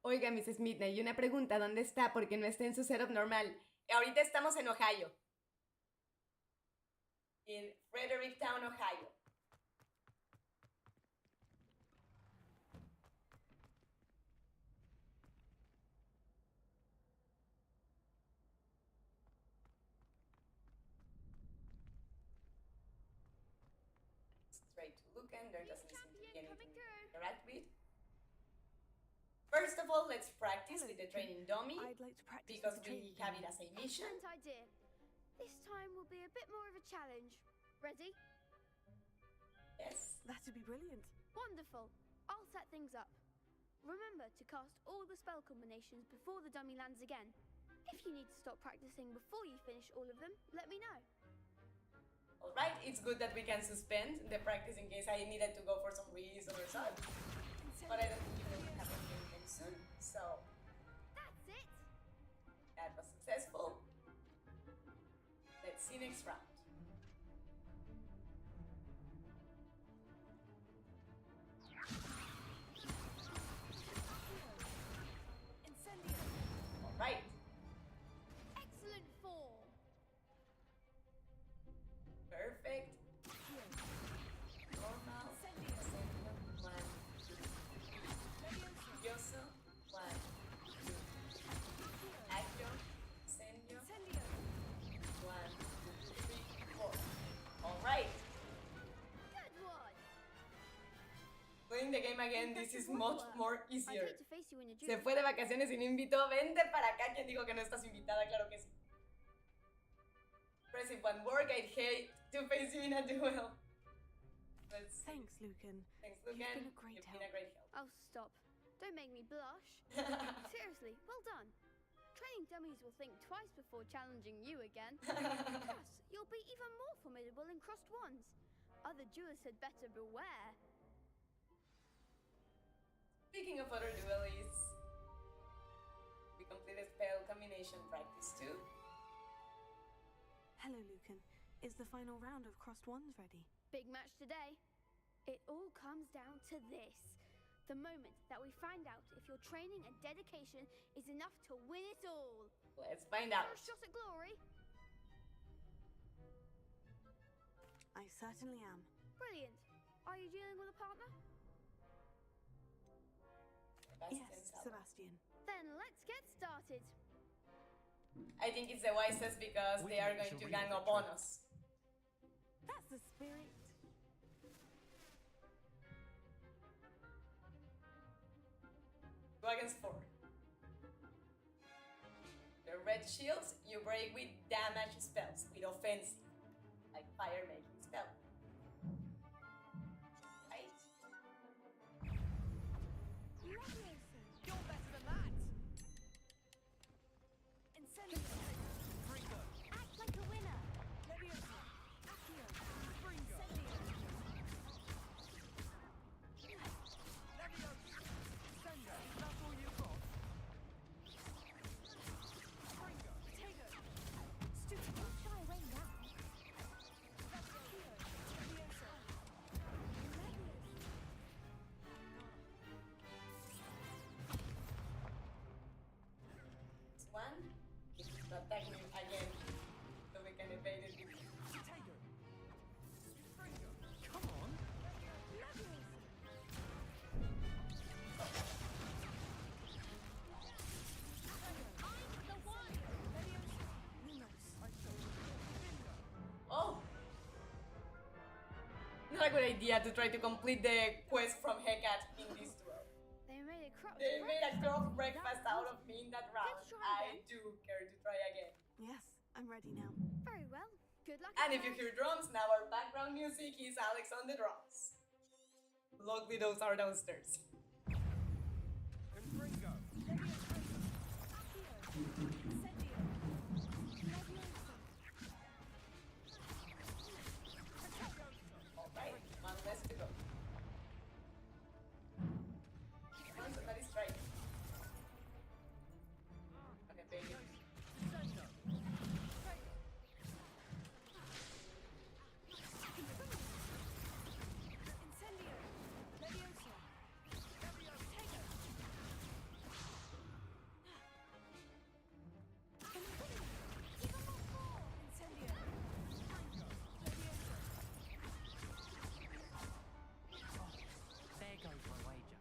Oiga, Mrs. Midnight, y una pregunta, ¿dónde está? Porque no está en su setup normal. Ahorita estamos en Ohio. In Fredericktown, Ohio. Straight to Lucan, there doesn't seem to be anything to interact with. First of all, let's practice with the training dummy. I'd like to practice because with the we training have it dummy. as a mission. Excellent idea. This time will be a bit more of a challenge. Ready? Yes. That'd be brilliant. Wonderful. I'll set things up. Remember to cast all the spell combinations before the dummy lands again. If you need to stop practicing before you finish all of them, let me know. Alright, it's good that we can suspend the practice in case I needed to go for some reason or something. But I don't think it will happen anytime soon, so That's it! that was successful. Let's see next round. Alright. Excellent form. Perfect. Normal. Incendio. 1, 2. Furioso. 1, 2. Accio. Incendio. 1, 2, 3, 4. Alright. Good one. Playing the game again, this is much more I'd easier. hate to face you in a Se duel. fue de vacaciones y no invitó. Vente para acá. ¿Quién dijo que no estás invitada? Claro que sí. Impressive one work. I'd hate to face you in a duel. Let's see. Thanks, Lucan. Thanks, You've Lucan. been a great You've help. been a great help. Oh, stop. Don't make me blush. Seriously, well done. Training dummies will think twice before challenging you again. Plus, you'll be even more formidable in crossed ones. Other duelists had better beware. Speaking of other duelists, we completed spell combination practice too. Hello, Lucan. Is the final round of crossed ones ready? Big match today. It all comes down to this. The moment that we find out if your training and dedication is enough to win it all. Let's find out. First shot at glory. I certainly am. Brilliant. Are you dealing with a partner? Yes, Sebastian. Then let's get started. I think it's the wisest because they are going to gang up on us. That's the spirit. 2 against 4. The red shields you break with damage spells, with offensive, like fire making spell. Right? You're better than that! Incendio! Fringo! Act like a winner! Leviosa! Accio! Fringo! Incendio! Leviosa! Sendo! That's all you've got? Fringo! Potato! Stupid! Don't shy away now. Accio! Leviosa! It's 1. It's attacking again, so we can evade it. Potato! Fringo! Come on! Oh! Not a good idea to try to complete the quest from Hecate in this duel. They made a crop. They made a crop breakfast out of me in that round. Let's try I again. do care to try again. Yes, I'm ready now. Very well. Good luck. And if you hear drums, now our background music is Alex on the drums. Luckily those are downstairs. And Fringo! Alright, one less to go. Come on, somebody strike. Okay, baby. Incendio! Leviosa! Potato! Incendio! Leviosa! There goes my wager.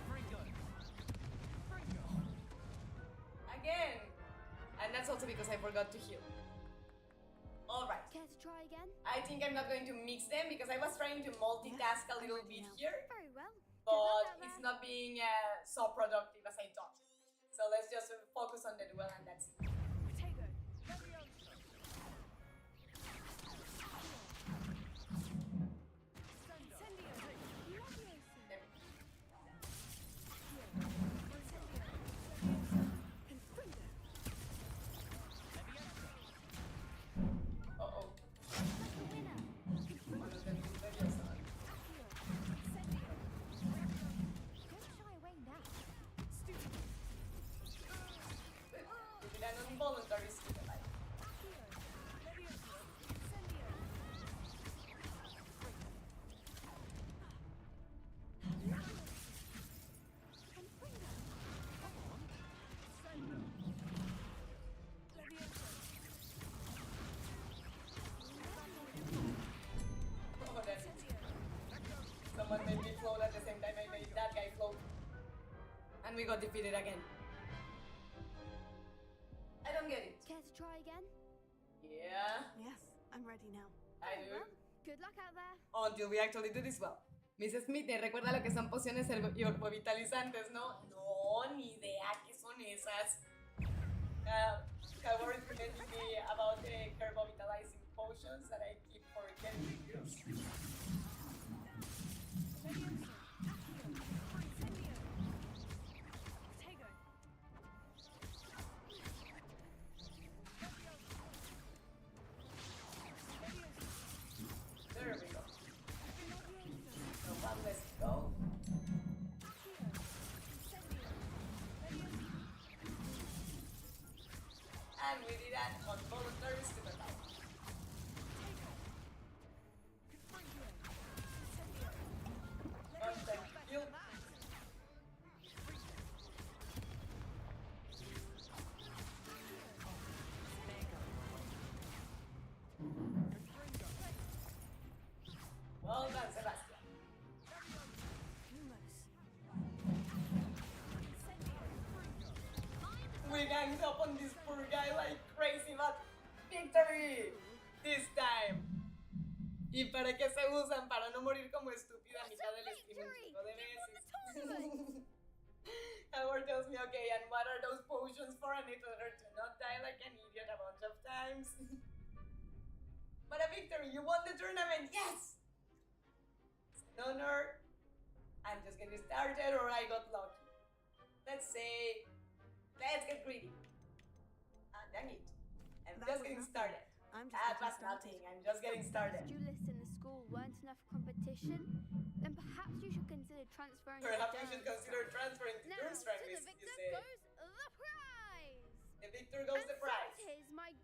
Fringo! Fringo! Again! And that's also because I forgot to heal. Alright. Care to try again? I think I'm not going to mix them because I was trying to multitask a little bit here, Very well. but it's not being so productive as I thought. So let's just focus on the duel and that's it. Involuntary stupid life. Oh, that's it. Someone made me float at the same time I made that guy float. And we got defeated again. I don't get it. Care to try again? Yeah. Yes, I'm ready now. I do. Good luck out there. Until we actually do this well. Miss Smith, ¿te recuerda lo que son pociones herbovitalizantes, no? No, ni idea qué son esas. Howard recommended me about the herbovitalizing potions that I keep forgetting to use. There we go. So one less to go. And we did that on voluntary stupid life. Constant heal. Well done, Sebastian. We ganged up on this poor guy like crazy, but victory! This time! ¿Y para qué se usan? Para no morir como estúpida a mitad del stream un chico de veces. Howard tells me, okay, and what are those potions for? And I told her to not die like an idiot a bunch of times. But a victory! You won the tournament! Yes! It's an honor. I'm just getting started, or I got lucky. Let's say, let's get greedy. Ah, dang it. I'm just getting started. That was nothing. I'm just getting started. Duelists in the school weren't enough competition, then perhaps you should consider transferring Perhaps we should consider transferring to now, Durmstrang, to the you victor say. goes the prize! The victor goes the prize.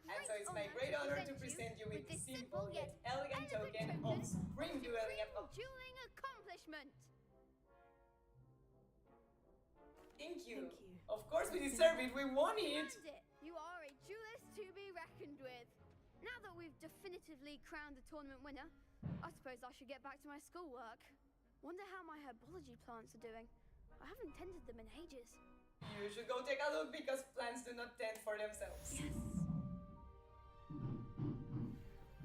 And so it's my great honor to present you with this simple yet elegant token of supreme dueling accomplishment. Thank you. Of course we deserve it. We won it. You are a duelist to be reckoned with. Now that we've definitively crowned the tournament winner, I suppose I should get back to my schoolwork. Wonder how my herbology plants are doing. I haven't tended them in ages. You should go take a look because plants do not tend for themselves. Yes.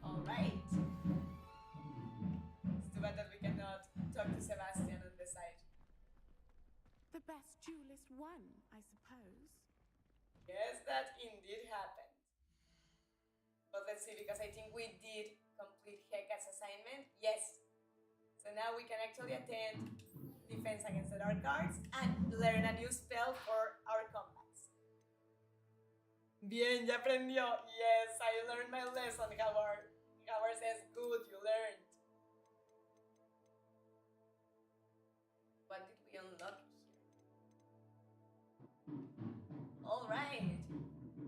Alright. It's too bad that we cannot talk to Sebastian on the side. The best duelist won, I suppose. Yes, that indeed happened. But let's see, because I think we did complete Heka's assignment. Yes. So now we can actually attend defense against the dark arts and learn a new spell for our combats. Bien, ya aprendió. Yes, I learned my lesson, Howard. Howard says, good, you learned. What did we unlock here? Alright.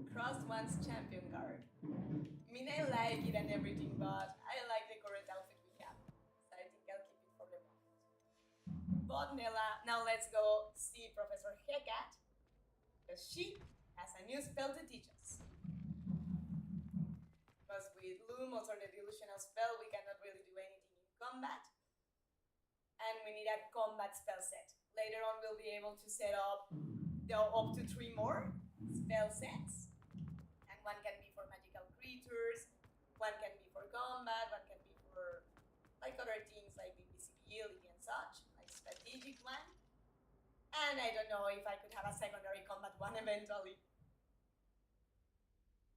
Crossed one's champion guard. I mean, I like it and everything, but I like the current outfit we have. So I think I'll keep it for the moment. But Nella, now let's go see Professor Hecat, because she has a new spell to teach us. Because with Lumos or the delusional spell, we cannot really do anything in combat. And we need a combat spell set. Later on, we'll be able to set up up to 3 more spell sets. And one can be for magical creatures, one can be for strategic one. And I don't know if I could have a secondary combat one eventually.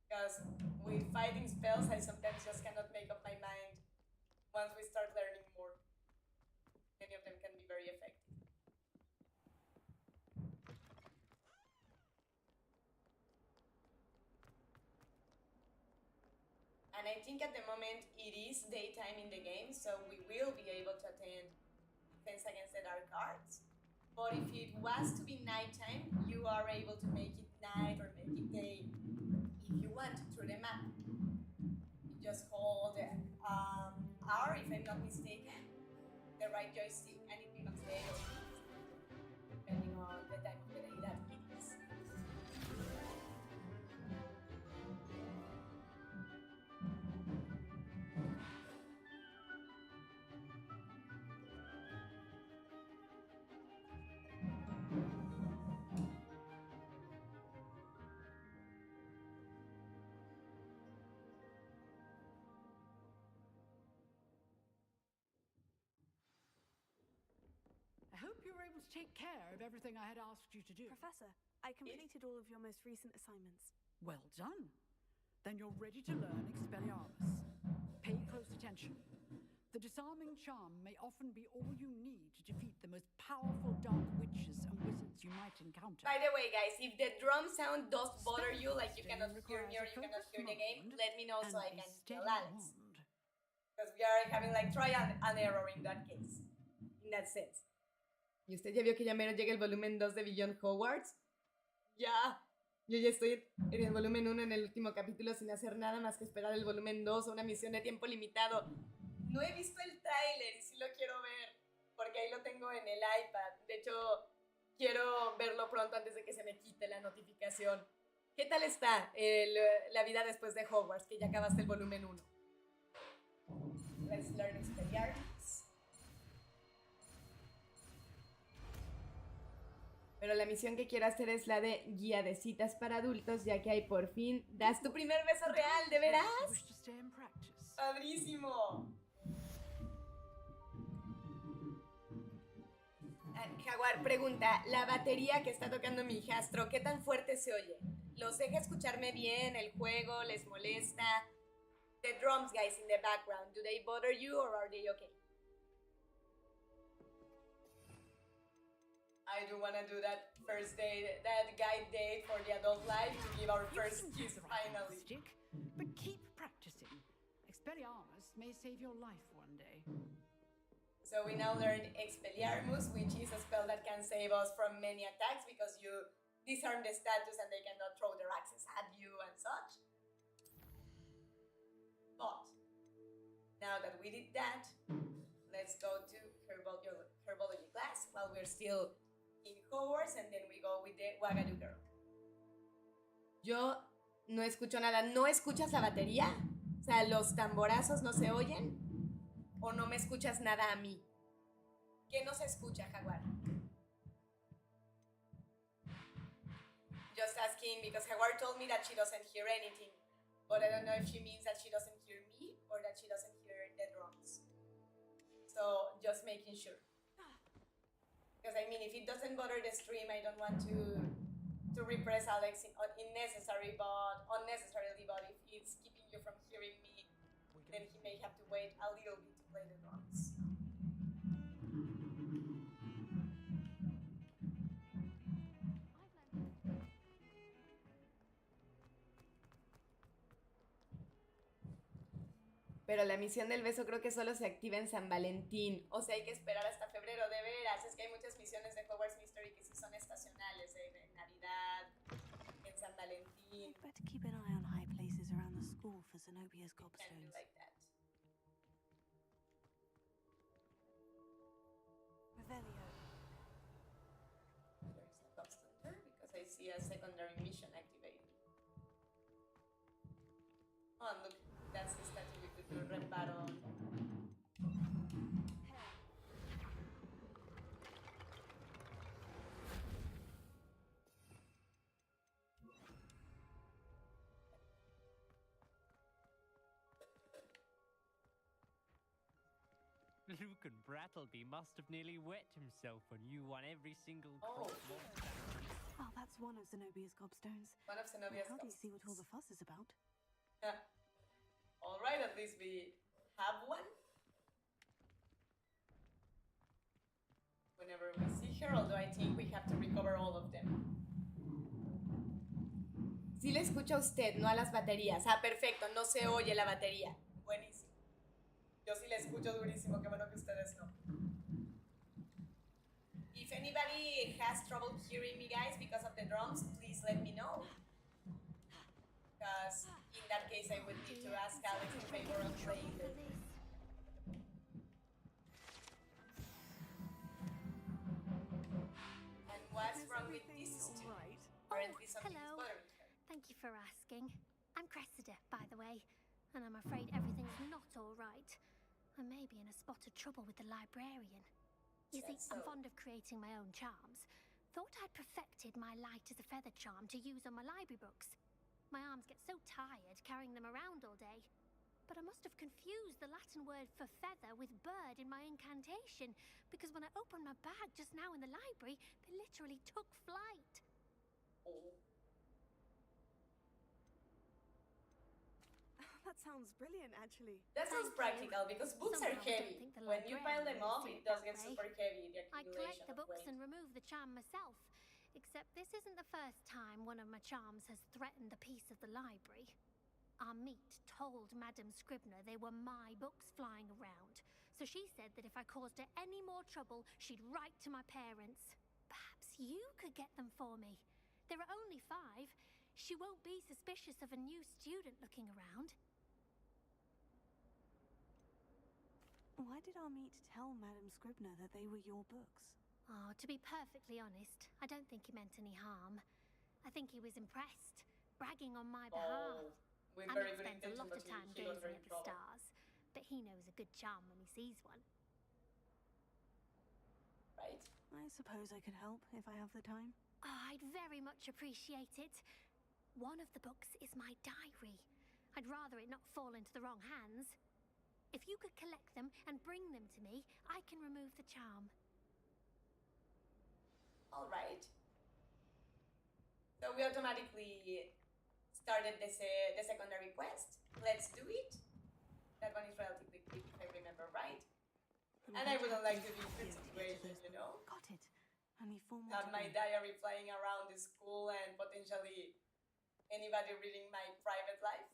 Because with fighting spells, I sometimes just cannot make up my mind once we start learning more. Many of them can be very effective. And I think at the moment it is daytime in the game, so we will be able to attend Defense Against the Dark Arts. But if it was to be nighttime, you are able to make it night or make it day if you want through the map. You just hold R, if I'm not mistaken, the right joystick, and it becomes day or night, depending on the time of the day that it is. I hope you were able to take care of everything I had asked you to do. Professor, I completed all of your most recent assignments. Well done. Then you're ready to learn Expelliarmus. Pay close attention. The disarming charm may often be all you need to defeat the most powerful dark witches and wizards you might encounter. By the way, guys, if the drum sound does bother you, like you cannot hear me or you cannot hear the game, let me know so I can tell Alex. Because we are having like trial and error in that case, in that sense. ¿Y usted ya vio que ya mero llega el volumen 2 de Beyond Hogwarts? Ya. Yo ya estoy en el volumen 1 en el último capítulo sin hacer nada más que esperar el volumen 2 o una misión de tiempo limitado. No he visto el tráiler y sí lo quiero ver, porque ahí lo tengo en el iPad. De hecho, quiero verlo pronto antes de que se me quite la notificación. ¿Qué tal está la vida después de Hogwarts, que ya acabaste el volumen 1? Let's learn Expelliarmus. Pero la misión que quiero hacer es la de guía de citas para adultos, ya que ahí por fin das tu primer beso real, ¿de veras? ¡Padrísimo! Jaguar pregunta, la batería que está tocando mi hijastro, ¿qué tan fuerte se oye? ¿Los deja escucharme bien? ¿El juego les molesta? The drums, guys, in the background, do they bother you or are they okay? I do want to do that first date, that guide date for the adult life to give our first kiss finally. But keep practicing. Expelliarmus may save your life one day. So we now learn Expelliarmus, which is a spell that can save us from many attacks because you disarm the status and they cannot throw their axes at you and such. But now that we did that, let's go to Herbology class while we're still in Hogwarts, and then we go with the Wagadu girl. Yo no escucho nada. ¿No escuchas la batería? O sea, ¿los tamborazos no se oyen? ¿O no me escuchas nada a mí? ¿Qué no se escucha, Jaguar? Just asking because Jaguar told me that she doesn't hear anything, but I don't know if she means that she doesn't hear me or that she doesn't hear the drums. So just making sure. Because I mean, if it doesn't bother the stream, I don't want to repress Alex unnecessarily, but if it's keeping you from hearing me, then he may have to wait a little bit to play the drums. Pero la misión del beso creo que solo se activa en San Valentín. O sea, hay que esperar hasta febrero, de veras. Es que hay muchas misiones de Hogwarts Mystery que sí son estacionales, de Navidad, en San Valentín. Better keep an eye on high places around the school for Zenobia's gobstones. Like that. Revelio. There's a gobstone there because I see a secondary mission activated. Oh, and look, that's the statue we could do reparo on. Luke and Brattleby must have nearly wet himself when you won every single Oh. Oh, that's one of Zenobia's gobstones. One of Zenobia's How do you see what all the fuss is about? All right, at least we have one. Whenever we see her, although I think we have to recover all of them. Sí le escucho a usted, no a las baterías. Ah, perfecto, no se oye la batería. Buenísimo. Yo sí le escucho durísimo, qué bueno que ustedes no. If anybody has trouble hearing me, guys, because of the drums, please let me know. Because in that case, I would need to ask Alex in favor of playing the... And what's wrong with this student? Apparently something is bothering her. Thank you for asking. I'm Cressida, by the way, and I'm afraid everything's not all right. I may be in a spot of trouble with the librarian. You see, I'm fond of creating my own charms. Thought I'd perfected my light as a feather charm to use on my library books. My arms get so tired carrying them around all day. But I must have confused the Latin word for feather with bird in my incantation, because when I opened my bag just now in the library, they literally took flight. Oh. That sounds brilliant, actually. That sounds practical, because books are heavy. When you pile them up, it does get super heavy, the I collect accumulation the of books weight. and remove the charm myself. Except this isn't the first time one of my charms has threatened the peace of the library. Our meet told Madame Scribner they were my books flying around, so she said that if I caused her any more trouble, she'd write to my parents. Perhaps you could get them for me. There are only 5. She won't be suspicious of a new student looking around. Why did our meet tell Madame Scribner that they were your books? Oh, to be perfectly honest, I don't think he meant any harm. I think he was impressed, bragging on my behalf. With I know very he good spends a intention, lot but of time he got gazing very at the trouble. stars, but he knows a good charm when he sees one. Right? I suppose I could help if I have the time. Oh, I'd very much appreciate it. One of the books is my diary. I'd rather it not fall into the wrong hands. If you could collect them and bring them to me, I can remove the charm. All right. So we automatically started the secondary quest. Let's do it. That one is relatively quick, if I remember right. And I wouldn't like to be in this situation, you know? Got it. Only 4 more Have to my go. diary flying around the school and potentially anybody reading my private life.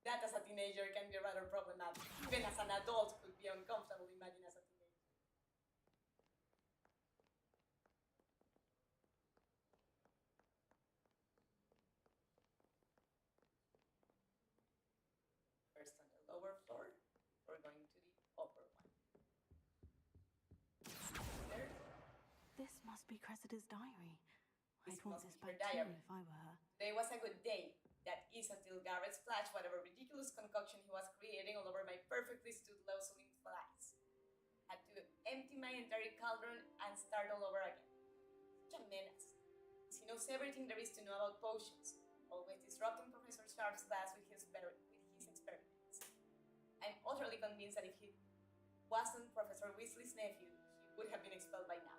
That as a teenager can be rather problematic. Even as an adult could be uncomfortable, imagine as a teenager. First on the lower floor, we're going to the upper one. There. This must be Cressida's diary. This I'd want must this be her back too diary. if I were her. Today was a good day. That is until Garrett splashed whatever ridiculous concoction he was creating all over my perfectly stood Lauseline flags. Had to empty my entire cauldron and start all over again. Such a menace. He knows everything there is to know about potions, always disrupting Professor Sharp's class with his experiments. I'm utterly convinced that if he wasn't Professor Weasley's nephew, he would have been expelled by now.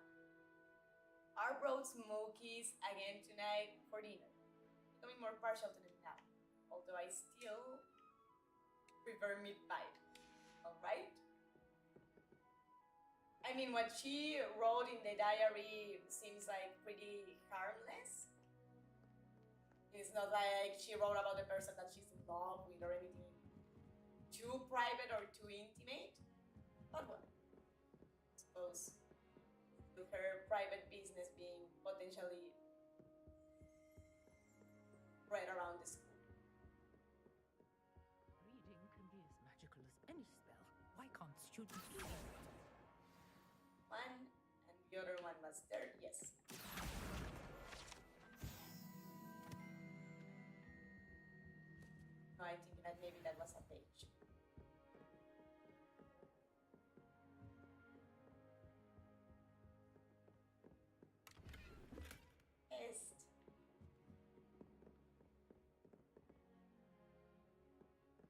Our brought smokies again tonight for dinner. Becoming more partial to them now, although I still prefer meat pie. Alright? I mean, what she wrote in the diary seems like pretty harmless. It's not like she wrote about the person that she's in love with or anything too private or too intimate. But well, I suppose with her private business being potentially right around the school. Reading can be as magical as any spell. Why can't students do that? One, and the other one was there, yes. No, I think that maybe that was a page. Est.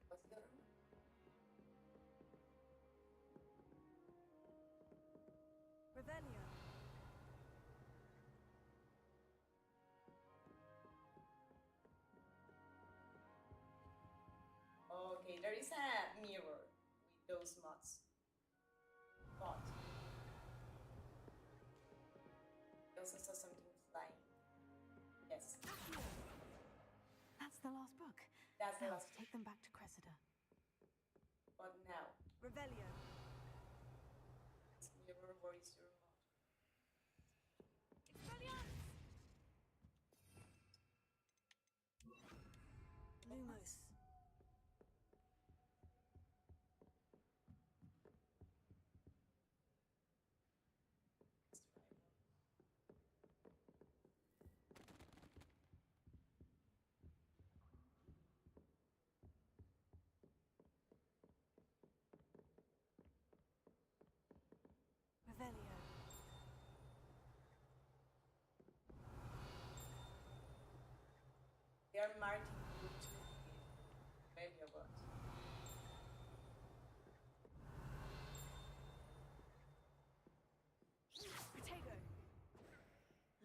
What's the other one? also saw something flying. Yes. That's the last book. That's the Now, last. take them back to Cressida. But now, Revelio. mirror, where is your mouth? Lumos. Revelio. They are marking you to maybe a what? Protego.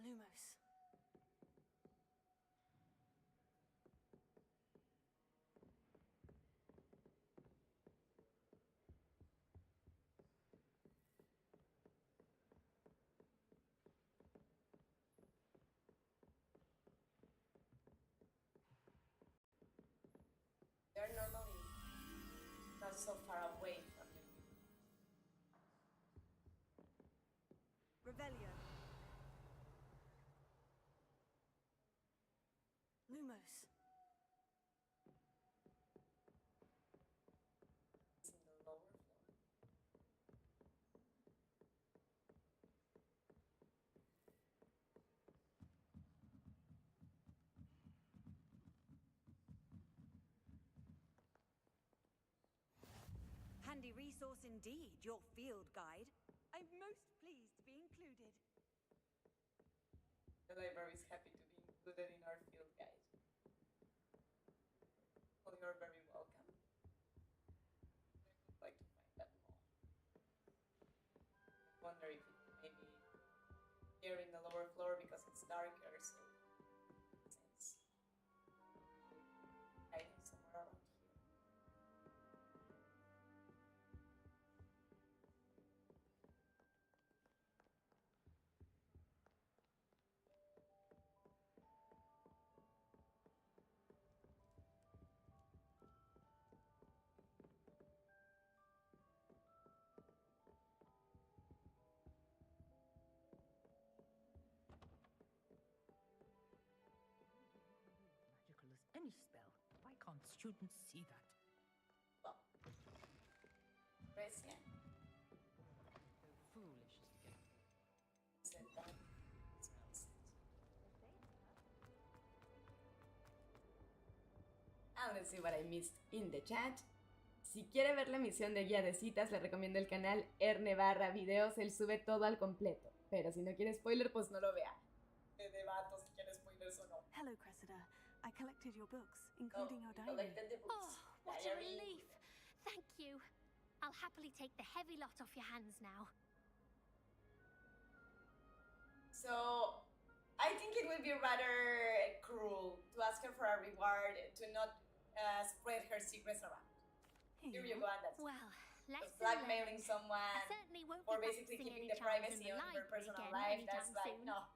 Lumos. They're normally not so far away from you. Revelio. Lumos. It's in the lower floor. Handy resource indeed, your field guide. I'm most pleased to be included. The library is happy to be included in our field guide. Well, you're very welcome. I would like to find that more. I wonder if it maybe here in the lower floor because it's darker, so sense. Hiding somewhere around here. Magical as any spell. Why can't students see that? Well, press here. Foolish is to get. Said that. Smells it. And let's see what I missed in the chat. Si quiere ver la emisión de guía de citas, le recomiendo el canal erne/videos. Él sube todo al completo. Pero si no quiere spoiler, pues no lo vea. Me debato si quiere spoilers o no. Hello, Cressida. I collected your books, including your diary. Collected the books. Oh, what a relief. Thank you. I'll happily take the heavy lot off your hands now. So, I think it would be rather cruel to ask her for a reward to not spread her secrets around. Here you go, and that's well, because blackmailing someone or basically keeping the privacy on her personal life, that's like, no.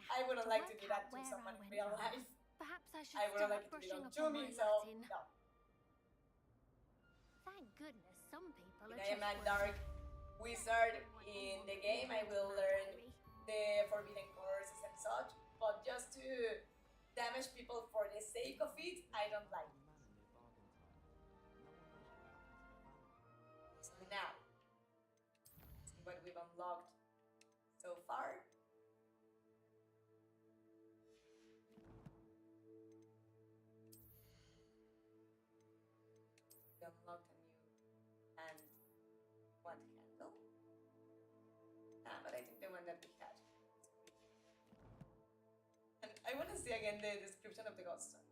I wouldn't like to do that to someone in real life. Perhaps I should I wouldn't like start it to be brushing done up to on me, my so Latin. no. Thank goodness some people are I am a trustworthy. dark wizard in the game. I will learn the forbidden courses and such, but just to damage people for the sake of it, I don't like it. So now, see what we've unlocked so far. We unlocked a new hand one handle. But I think the one that we had. And I want to see again the description of the Godstone.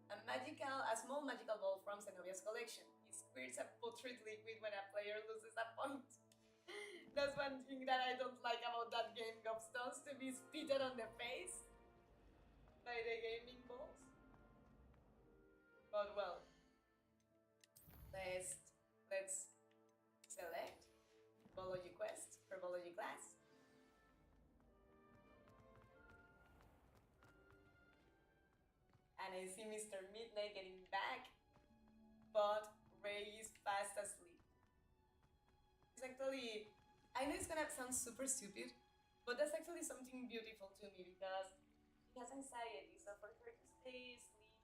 A small magical ball from Zenobia's collection. It squirts a putrid liquid when a player loses a point. That's one thing that I don't like about that game, Gobstones, to be spitted on the face by the gaming balls. But well, let's select Herbology quest, Herbology class. And I see Mr. Midnight getting back, but Ray is fast asleep. It's actually, I know it's gonna sound super stupid, but that's actually something beautiful to me because she has anxiety, so for her to stay sleeping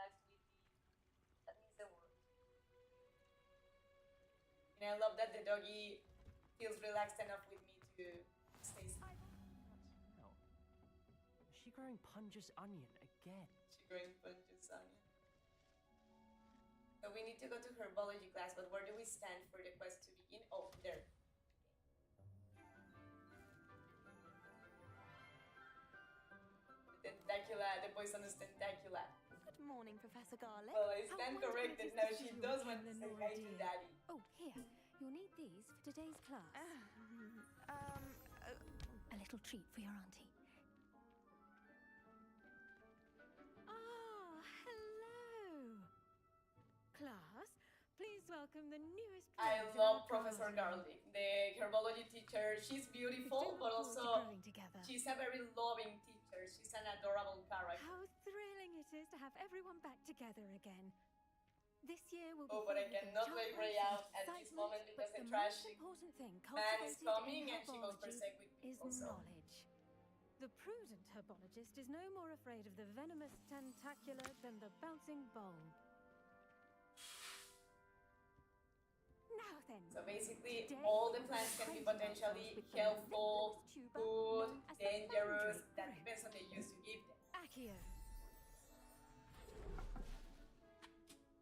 and relaxed with me, that means the world. And I love that the doggy feels relaxed enough with me to stay asleep. Hell. Is she growing Punja's onion again? She growing Punja's onion. So we need to go to Herbology class, but where do we stand for the quest to begin? Oh, there. The tentacula, the poisonous tentacula. Good morning, Professor Garlic. Well, I stand corrected now. She does want to say hi to Daddy. Oh, here. You'll need these for today's class. A little treat for your auntie. Ah, hello. Class, please welcome the newest I friends in love our Professor classroom. Garlic, the herbology teacher. She's beautiful, but also she's a very loving teacher. She's an adorable character. How thrilling it is to have everyone back together again. This year will be Oh, but I filled with cannot let Ray enjoyment out and at this excitement, moment because but the the trash most important thing man is cultivated coming in and she goes herbology berserk with is people. So knowledge. The prudent herbologist is no more afraid of the venomous tentacula than the bouncing bowl. Now then. So basically, today all the we're plants can be acquainting potentially ourselves with the helpful, tuber good, known as the dangerous. Mandrake That grape. depends on the use you give them. Accio.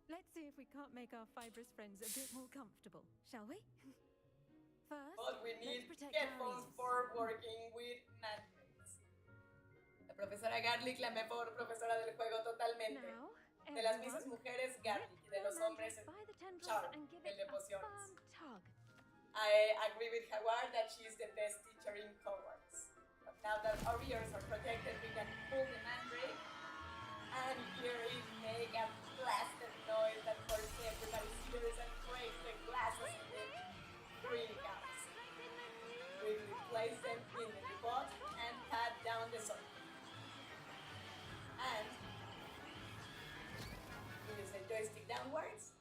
Let's see if we can't make our fibrous friends a bit more comfortable, shall we? First, But we need let's protect headphones our ears. for working with Mandrakes. La profesora Garlic la mejor profesora del juego totalmente. Now, De las mismas mujeres, Garlic. Y de los hombres, by the tendrils Charm, and give el it de a pociones. firm tug. I agree with Howard that she is the best teacher in Hogwarts. But now that our ears are protected, we can pull the Mandrake and hear it make a blasted noise that hurts everybody's ears and breaks the glasses in the green caps. We will place them in the pot and pat down the sun. And we use the joystick downwards.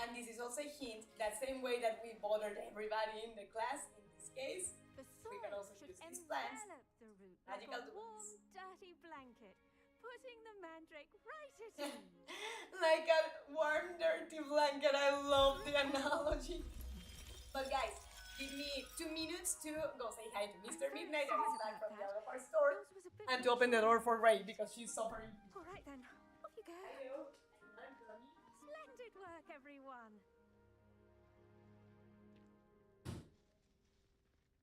And this is also a hint, that same way that we bothered everybody in the class, in this case, The we can soil also should use these plants. envelop the root like Magical a warm, tools. dirty blanket, putting the mandrake right at ease. Like a warm, dirty blanket. I love the analogy. But guys, give me 2 minutes to go say hi to Mr. Midnight and he's back from the out of our store. And to open the door for Ray because she's suffering. All right then, off you go. Hello. Splendid work, everyone.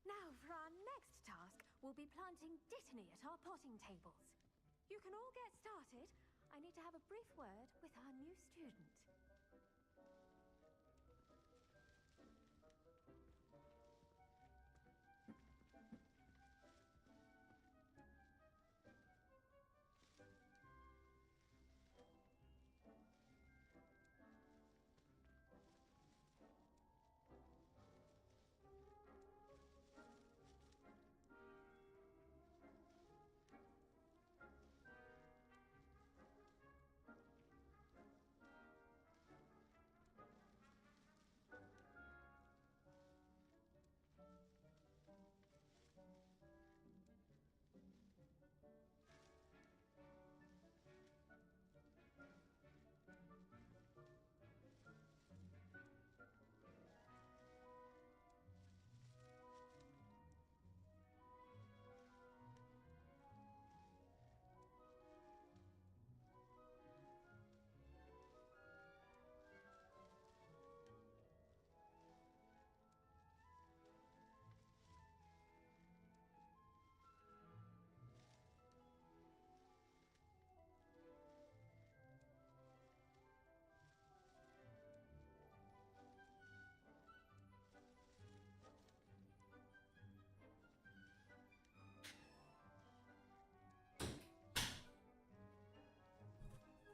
Now for our next task, we'll be planting dittany at our potting tables. You can all get started. I need to have a brief word with our new student.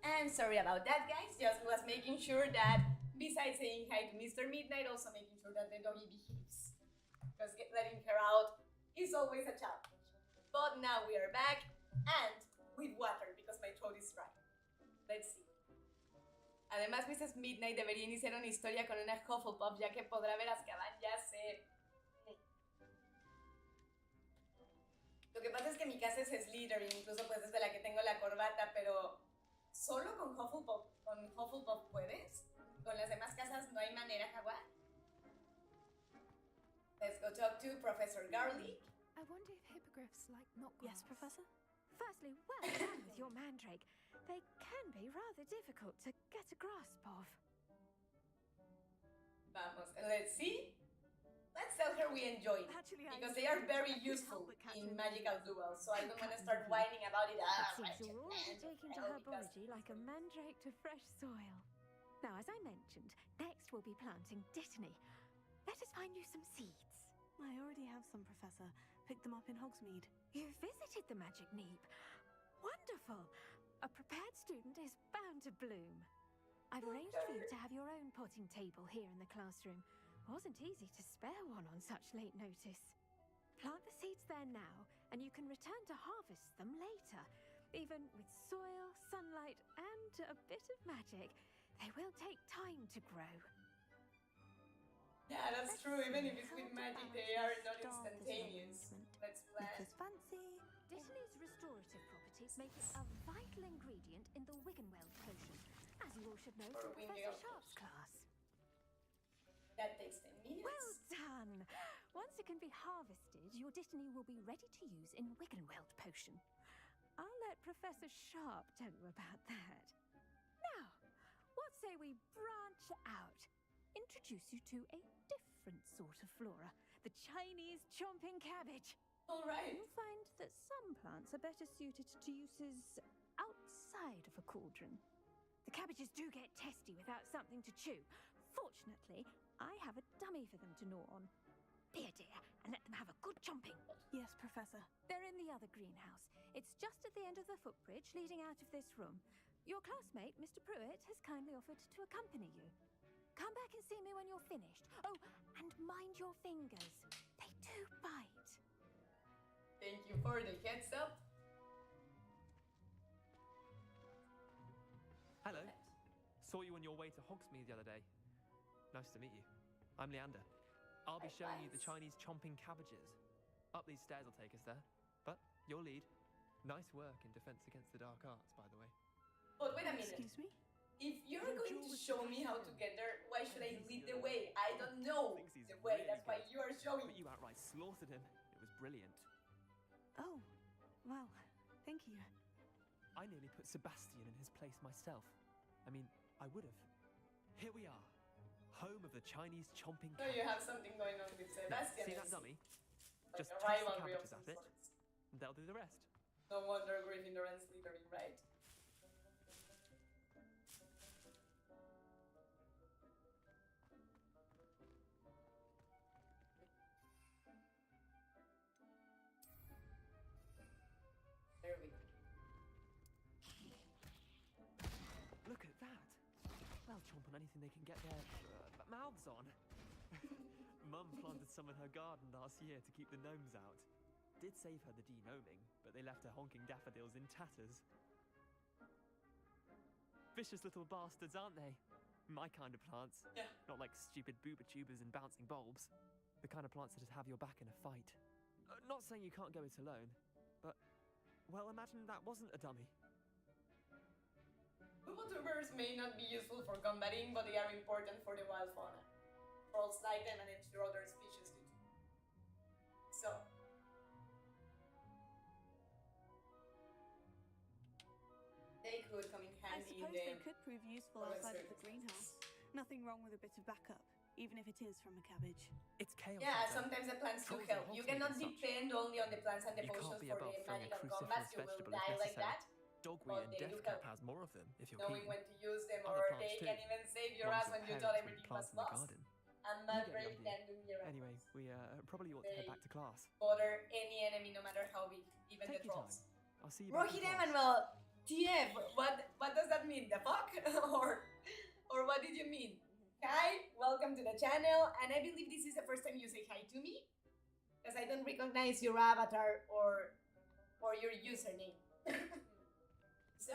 I'm sorry about that, guys. Just was making sure that, besides saying hi to Mr. Midnight, also making sure that the doggy behaves. Because letting her out is always a challenge. But now we are back, and with water because my throat is dry. Let's see. Además, Mrs. Midnight debería iniciar una historia con una Hufflepuff, ya que podrá ver a Azkaban, ya sé. Lo que pasa es que mi casa es Slytherin, incluso pues desde la que tengo la corbata, pero solo con Hufflepuff puedes. Con las demás casas no hay manera, Jaguar. Let's go talk to Professor Garlic. I wonder if hippogriffs like not Yes, Professor? Firstly, well done with your mandrake. They can be rather difficult to get a grasp of. Vamos, let's see. Let's tell her we enjoy it. Because they are very useful in magical duels, so I don't want to start whining about it. It seems you're already taking to herbology like a mandrake to fresh soil. Now, as I mentioned, next we'll be planting dittany. Let us find you some seeds. I already have some, Professor. Picked them up in Hogsmeade. You visited the Magic Neep. Wonderful! A prepared student is bound to bloom. I've arranged for you to have your own potting table here in the classroom. Wasn't easy to spare one on such late notice. Plant the seeds there now, and you can return to harvest them later. Even with soil, sunlight, and a bit of magic, they will take time to grow. Yeah, that's true. Even if it's with magic, they are not instantaneous. Let's plan. Nicholas Fancy. Dittany's restorative properties make it a vital ingredient in the Wiggenweld potion, as you all should know from Professor Sharp's class. That takes 10 minutes. Well done! Once it can be harvested, your dittany will be ready to use in Wiggenweld potion. I'll let Professor Sharp tell you about that. Now, what say we branch out? Introduce you to a different sort of flora, the Chinese chomping cabbage. All right. You'll find that some plants are better suited to uses outside of a cauldron. The cabbages do get testy without something to chew. Fortunately, I have a dummy for them to gnaw on. Be a dear and let them have a good chomping. Yes, Professor. They're in the other greenhouse. It's just at the end of the footbridge leading out of this room. Your classmate, Mr. Pruitt, has kindly offered to accompany you. Come back and see me when you're finished. Oh, and mind your fingers. They do bite. Thank you for the heads up. Hello. Saw you on your way to Hogsmeade the other day. Nice to meet you. I'm Leander. I'll be showing you the Chinese chomping cabbages. Up these stairs will take us there. But you'll lead. Nice work in defense against the dark arts, by the way. But wait a minute. Excuse me? If you're going to show me how to get there, why should I lead the way? I don't know the way. That's why you are showing. But you outright slaughtered him. It was brilliant. Oh, well, thank you. I nearly put Sebastian in his place myself. I mean, I would have. Here we are. Home of the Chinese chomping So cabbage. you have something going on with Sebastian. See that dummy? Like Just a toss the rivalry of cabbages some at it, sorts. and they'll do the rest. No wonder Gryffindor and Slytherin, right? There we go. Look at that. They'll chomp on anything they can get their mouths on. Mum planted some in her garden last year to keep the gnomes out. Did save her the de-gnoming, but they left her honking daffodils in tatters. Vicious little bastards, aren't they? My kind of plants. Yeah. Not like stupid booba tubers and bouncing bulbs. The kind of plants that just have your back in a fight. Not saying you can't go it alone, but, well, imagine that wasn't a dummy. Booba tubers may not be useful for combating, but they are important for the wild fauna. Trolls like them and I'm sure other species do too. So. They could come in I handy suppose in they the could prove useful outside of the greenhouse. Nothing wrong with a bit of backup, even if it is from a cabbage. It's chaos. Yeah, out there. sometimes the plants do Trolls help. and You hogsmeade cannot and such. depend only on the plants and the You can't potions be for above the throwing a magical cruciferous combats. You will vegetable if die like necessary. that. Dogweed But and they do deathcap help. has more of them if you're Knowing keen. when to use them, Other or plants they too. can even save your Ones ass your when you parents thought would everything plant was in the lost. garden. And You get the Mandrake idea. can do miracles. Anyway, we probably ought to head back to class. Bother any enemy, no matter how big, even Take the your trolls. time. I'll see you back in Rohit class. Emanuel, TF, what does that mean? The fuck? or what did you mean? Hi, welcome to the channel, and I believe this is the first time you say hi to me, because I don't recognize your avatar or your username. So,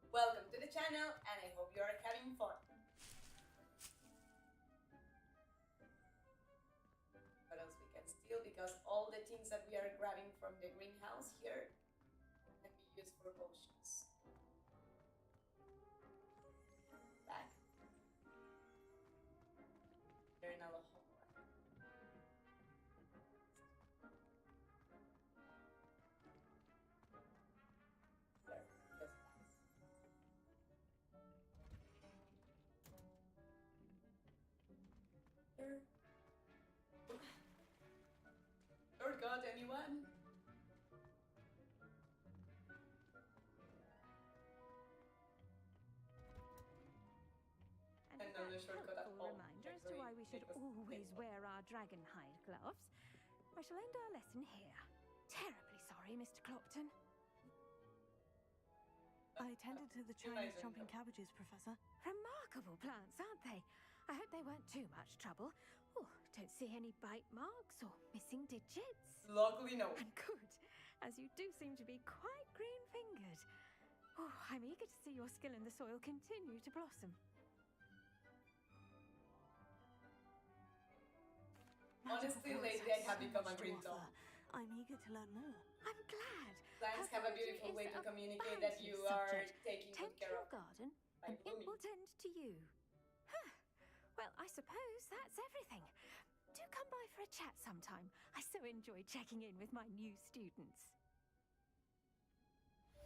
welcome to the channel, and I hope you are having fun. What else we can steal? Because all the things that we are grabbing from the greenhouse here can be used for potions. Back. Journal of Hogwarts. There, just nice. Shortcut, anyone? And no shortcut at all. Reminder as to why we should always wear our dragon hide gloves. I shall end our lesson here. Terribly sorry, Mr. Clopton. I tended to the Chinese chomping cabbages, Professor. Remarkable plants, aren't they? I hope they weren't too much trouble. Oh, don't see any bite marks or missing digits. Luckily, no. And good, as you do seem to be quite green-fingered. Oh, I'm eager to see your skill in the soil continue to blossom. Honestly, lately I have become a green thumb. I'm eager to learn more. I'm glad. Plants have a beautiful way to communicate that you are taking good care of. Garden, and it will tend to you. Huh. Well, I suppose that's everything. Do come by for a chat sometime. I so enjoy checking in with my new students.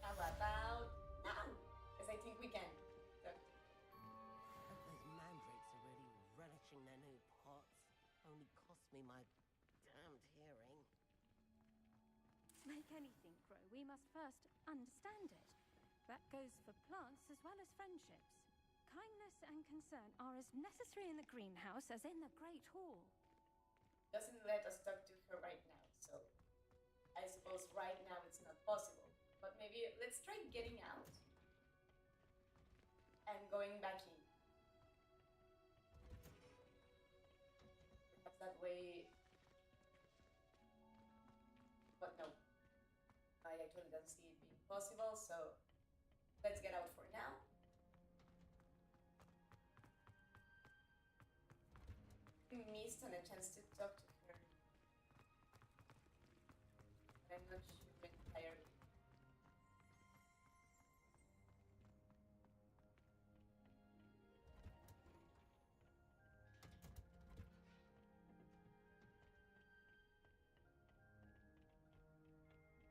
How about now? Because I think we can. Hope those mandrakes are really relishing their new pots. Only cost me my damned hearing. To make anything grow, we must first understand it. That goes for plants as well as friendships. Kindness and concern are as necessary in the greenhouse as in the Great Hall. Doesn't let us talk to her right now, so I suppose right now it's not possible. But maybe let's try getting out and going back in. Perhaps that way. But no, I actually don't see it being possible, so let's get out for now. We missed on a chance to talk to her. I'm not sure entirely.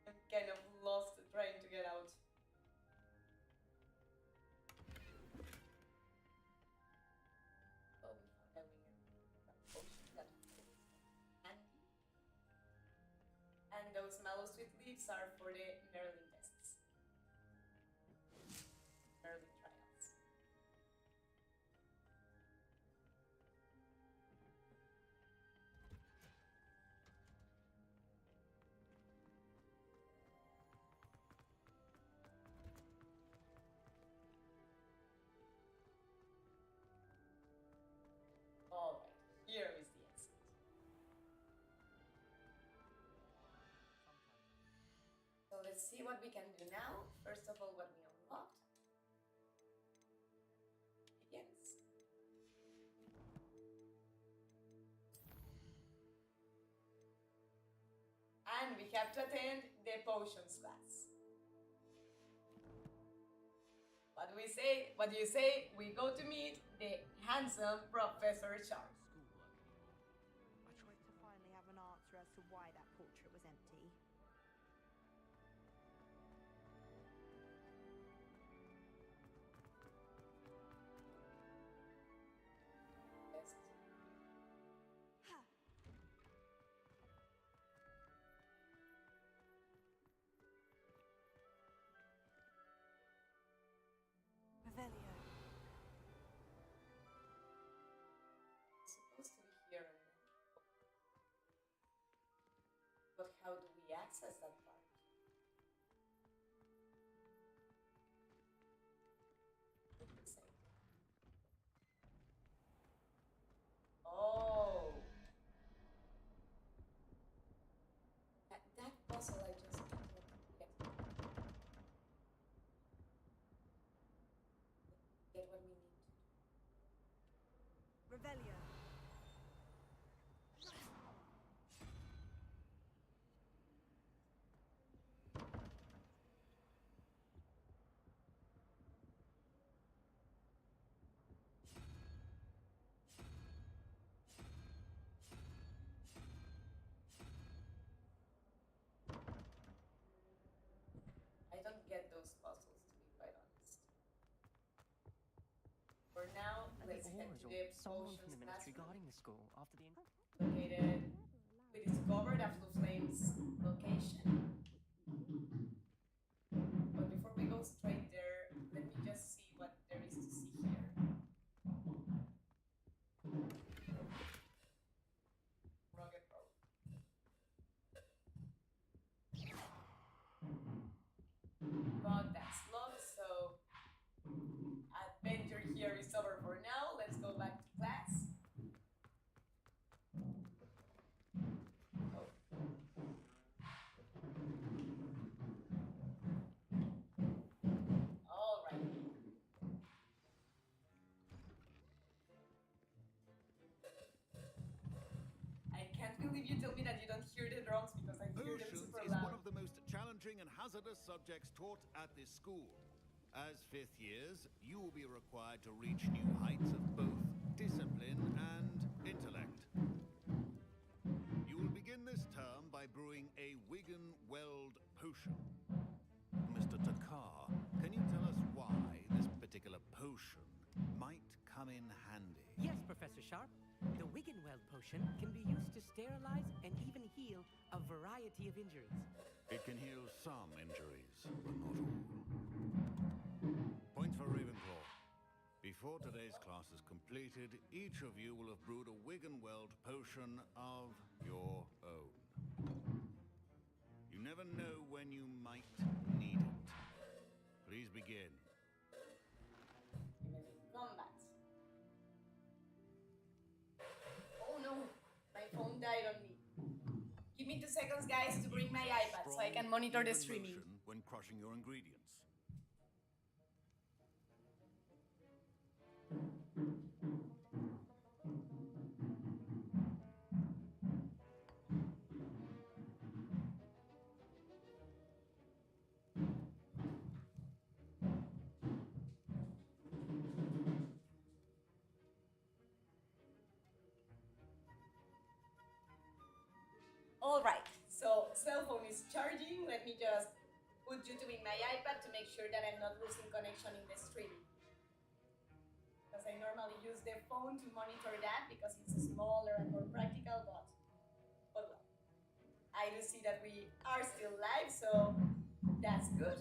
I'm kind of lost trying to get out. Oh, we found a potion that fits handy. And those mallow sweet leaves are for the Merlin tests. Merlin trials. Alright, here is the exit. So let's see what we can do now. First of all, what we unlocked. Begins. And we have to attend the potions class. What do we say? What do you say? We go to meet the handsome Professor Sharp. I tried to finally have an answer as to why that portrait was empty. Revelio. It's supposed to be here. But how do we access that part? Oh. That puzzle I just can't get. someone from potions the ministry classroom. guarding the school after the... Located, we discovered After Flames location. But before we go straight there, let me just see what there is to see here. Rugged Road. But that's locked, so adventure here is over for now. Let's go back to class. All right. I can't believe you told me that you don't hear the drums because I hear them Potions super is one loud. of the most challenging and hazardous subjects taught at this school. As fifth years, you will be required to reach new heights of both discipline and intellect. You will begin this term by brewing a Wigan-Weld potion. Mr. Takar, can you tell us why this particular potion might come in handy? Yes, Professor Sharp. The Wiggenweld potion can be used to sterilize and even heal a variety of injuries. It can heal some injuries, but not all. Point for Ravenclaw. Before today's class is completed, each of you will have brewed a Wiggenweld potion of your own. You never know when you might need it. Please begin. Combat. Oh no, my phone died on me. Give me 2 seconds, guys, to bring my iPad so I can monitor the Even streaming. motion when crushing your ingredients. Alright, so cell phone is charging. Let me just put YouTube in my iPad to make sure that I'm not losing connection in the streaming. Because I normally use the phone to monitor that because it's smaller and more practical, but well. I do see that we are still live, so that's good.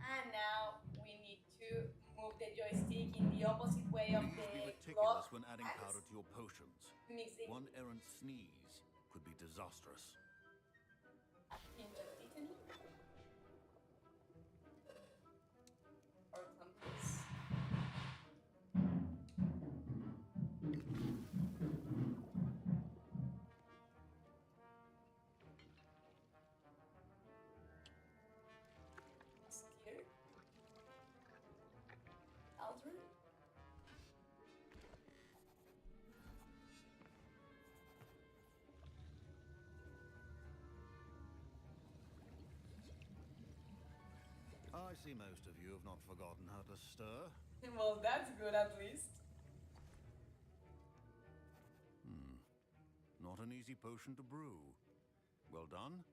And now we need to move the joystick in the opposite way of Please be the meticulous clock. when adding powder to your potions. Mixing. One errant sneeze could be disastrous. A pinch of Tiffany. Or Compass. Scared. Aldrin. I see most of you have not forgotten how to stir. Well, that's good at least. Not an easy potion to brew. Well done.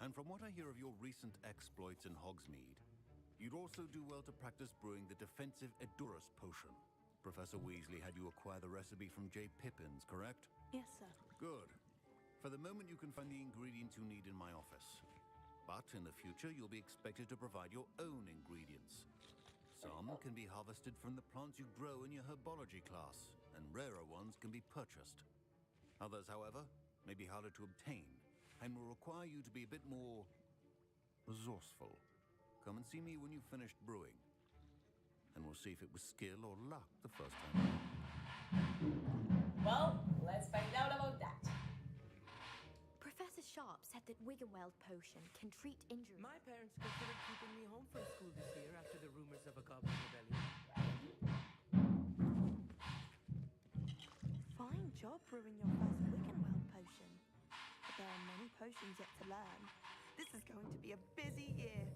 And from what I hear of your recent exploits in Hogsmeade, you'd also do well to practice brewing the defensive Edurus potion. Professor Weasley had you acquire the recipe from J. Pippins, correct? Yes, sir. Good. For the moment, you can find the ingredients you need in my office. But in the future, you'll be expected to provide your own ingredients. Some can be harvested from the plants you grow in your Herbology class, and rarer ones can be purchased. Others, however, may be harder to obtain, and will require you to be a bit more resourceful. Come and see me when you've finished brewing, and we'll see if it was skill or luck the first time. Well, let's find out about that. Professor Sharp said that Wiggenweld potion can treat injuries. My parents considered keeping me home from school this year after the rumors of a goblin rebellion. Fine job brewing your first Wiggenweld potion. But there are many potions yet to learn. This is going to be a busy year.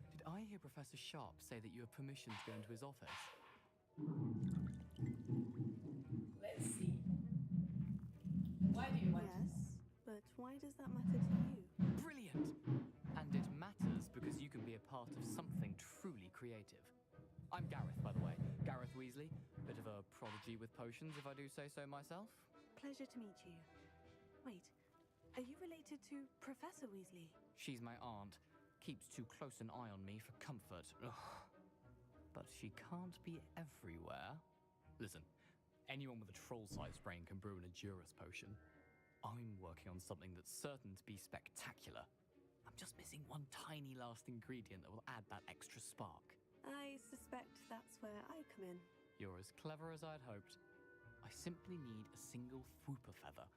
Did I hear Professor Sharp say that you have permission to go into his office? Let's see. Why do you want Yes, but why does that matter to you? Brilliant! And it matters because you can be a part of something truly creative. I'm Gareth, by the way. Gareth Weasley. Bit of a prodigy with potions, if I do say so myself. Pleasure to meet you. Wait, are you related to Professor Weasley? She's my aunt. Keeps too close an eye on me for comfort. Ugh. But she can't be everywhere. Listen, anyone with a troll-sized brain can brew an Edurus potion. I'm working on something that's certain to be spectacular. I'm just missing one tiny last ingredient that will add that extra spark. I suspect that's where I come in. You're as clever as I'd hoped. I simply need a single Fwooper feather.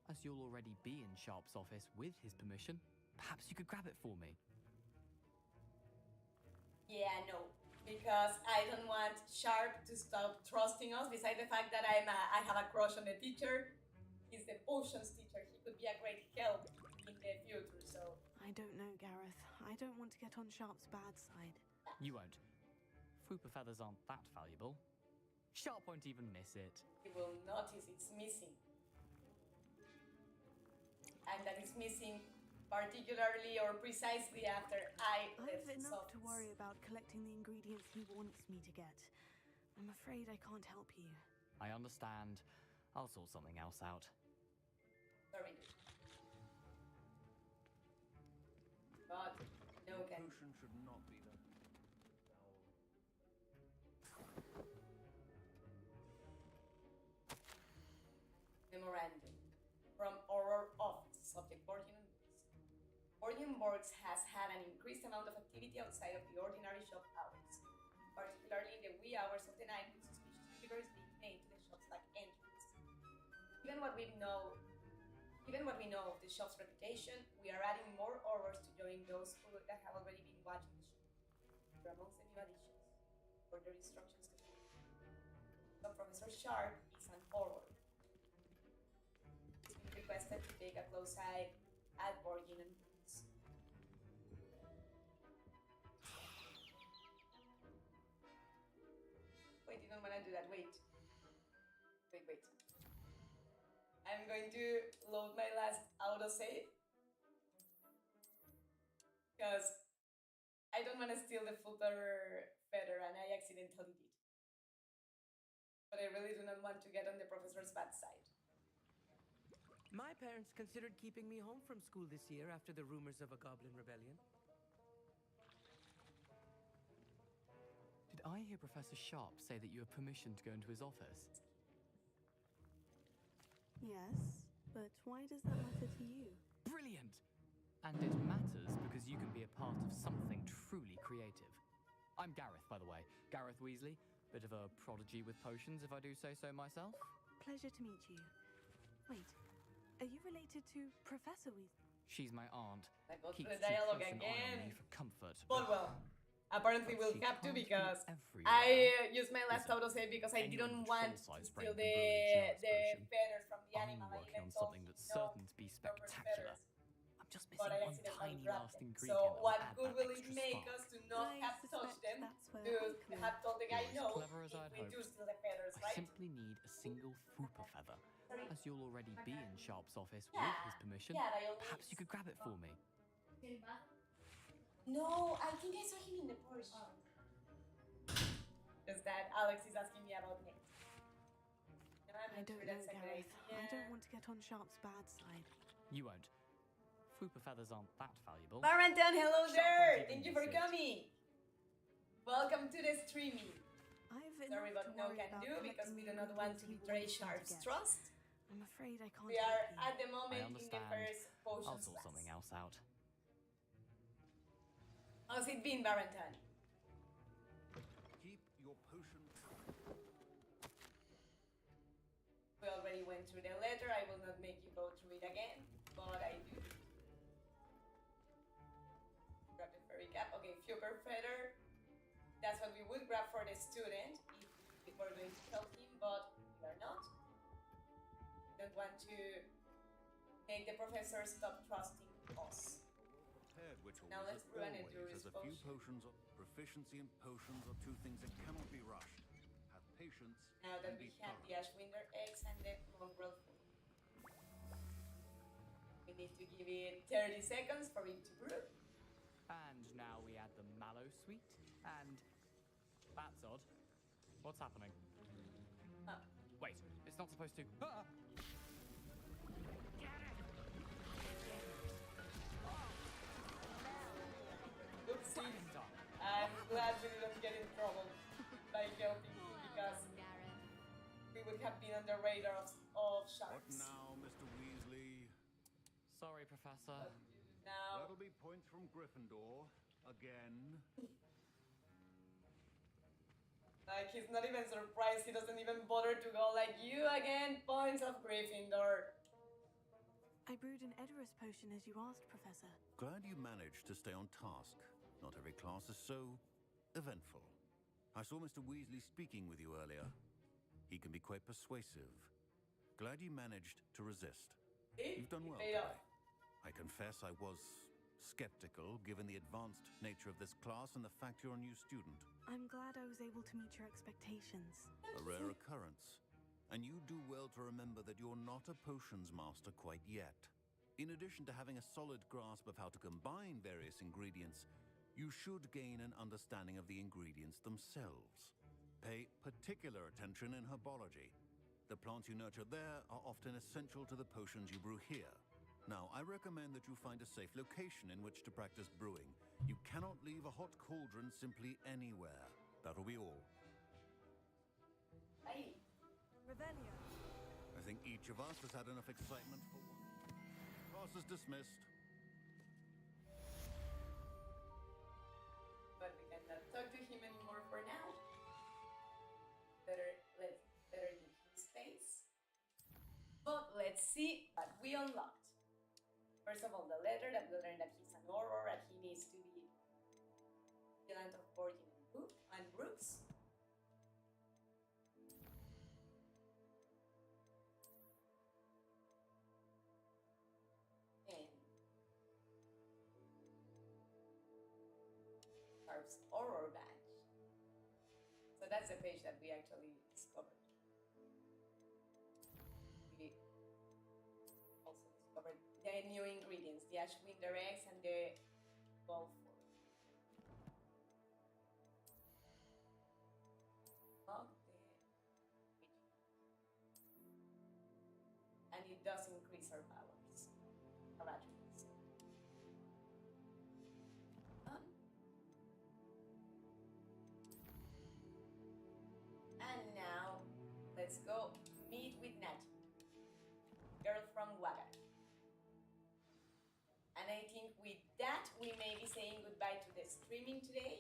As you'll already be in Sharp's office with his permission, perhaps you could grab it for me. Yeah, no. Because I don't want Sharp to stop trusting us, besides the fact that I have a crush on the teacher. He's the potions teacher. He could be a great help in the future, so... I don't know, Gareth. I don't want to get on Sharp's bad side. You won't. Fwooper feathers aren't that valuable. Sharp won't even miss it. He will notice it's missing. And that it's missing particularly or precisely after I have enough to worry about collecting the ingredients he wants me to get. I'm afraid I can't help you. I understand. I'll sort something else out. Sorry. But no can. Potion should not be the Memorandum from Auror Office, subject Borgenborgs has had an increased amount of activity outside of the ordinary shop hours, particularly in the wee hours of the night, with suspicious visitors being made to the shop's back entrance. Given what we know of the shop's reputation, we are adding more Aurors to join those that have already been watching the shop. Here are amongst the new additions. Further instructions to follow. So Professor Sharp is an Auror. It's been requested to take a close eye at Borgin and Boots. Wait, you don't want to do that. Wait. I'm going to load my last autosave. Because I don't want to steal the Fwooper feather and I accidentally did. But I really do not want to get on the professor's bad side. My parents considered keeping me home from school this year after the rumors of a goblin rebellion. Did I hear Professor Sharp say that you have permission to go into his office? Yes, but why does that matter to you? Brilliant! And it matters because you can be a part of something truly creative. I'm Gareth, by the way. Gareth Weasley. Bit of a prodigy with potions, if I do say so myself. Pleasure to meet you. Wait, are you related to Professor Weasley? She's my aunt. I go Keeps through the dialogue too close an eye on again. me for comfort. But well, apparently we'll have to because everywhere. I used my last Listen, autosave because I anyone didn't with want to troll-sized steal brain can brew an Edurus the feathers from the I'm animal. I working even on told something that's no, certain to be spectacular. I'm just but missing I one accidentally tiny grabbed last them. ingredient So that will what add good that will it extra make spark. us to not I have touched suspect them? that's where To I come in. have told the guy You're as no clever as I'd if we do hoped. steal the feathers, I right? simply need a single Fwooper feather. As you'll already be in Sharp's office Yeah. with his permission, Yeah, by all perhaps you could grab it for me. No, I think I saw him in the Porsche. Just that Alex is asking me about next. No, I don't know, Gareth. I don't want to get on Sharp's bad side. You won't. Fwooper feathers aren't that valuable. Barenton, hello Sharp there! won't Thank even you for miss it. coming! Welcome to the streaming. I've Sorry, enough but to no worry can about do because we do collecting not the want to ingredients betray he wants me to Sharp's get. trust. I'm afraid I can't We are help you. at the moment I in the understand. first I'll potions sort class. something else out. How's it been, Barenton? Keep your potion. We already went through the letter. I will not make you go through it again, but I do. Grab the fairy cap. Okay, Fwooper feather. That's what we would grab for the student if we're going to help him, but we are not. We don't want to make the professor stop trusting us. Prepared Witcher Now let's Wizard brew an always Edurus has a few potion. potions. Proficiency and potions are two things that cannot be rushed. Have patience. Now that and we be have thorough. the Ashwinder eggs and the mongrel food. We need to give it 30 seconds for it to brew. And now we add the mallow sweet, and that's odd. What's happening? Wait, it's not supposed to. Ah! Oopsie. I'm glad we didn't get in trouble by helping you because we would have been on the radar of sharks. What now, Mr. Weasley? Sorry, Professor. Now. That'll be points from Gryffindor. Again. Like, he's not even surprised. He doesn't even bother to go like, you again, points of Gryffindor. I brewed an Edorus potion as you asked, Professor. Glad you managed to stay on task. Not every class is so eventful. I saw Mr. Weasley speaking with you earlier. He can be quite persuasive. Glad you managed to resist. You've done well today. I confess I was skeptical, given the advanced nature of this class and the fact you're a new student. I'm glad I was able to meet your expectations. A rare occurrence. And you do well to remember that you're not a potions master quite yet. In addition to having a solid grasp of how to combine various ingredients, you should gain an understanding of the ingredients themselves. Pay particular attention in herbology. The plants you nurture there are often essential to the potions you brew here. Now, I recommend that you find a safe location in which to practice brewing. You cannot leave a hot cauldron simply anywhere. That'll be all. Hey. Revelio. I think each of us has had enough excitement for one. Class is dismissed. But we cannot talk to him anymore for now. Better give him space. But let's see what we unlocked. First of all, the letter that we learned that he's an Auror and he needs to be vigilant of Borgin and Brooks. And Sharp's Auror badge. So that's the page that we actually discovered. We also discovered the new ingredients, the Ashwinder eggs and the Gulf. And it does increase our powers, our attributes. And now, let's go meet with Natty, girl from Waga. And I think with that, we may be saying goodbye to the streaming today.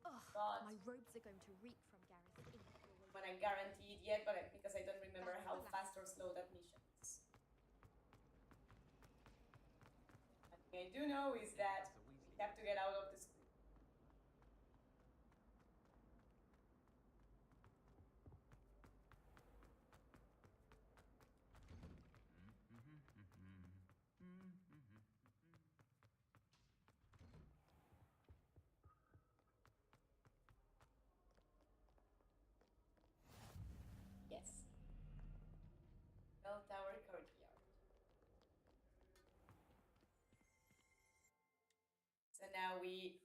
Ugh, but my robes are going to reek from Gareth's ink. I want to guarantee it yet, but because I don't remember how fast or slow that mission is. One thing I do know is that we have to get out of the school. Yes. Bell Tower Courtyard. So now we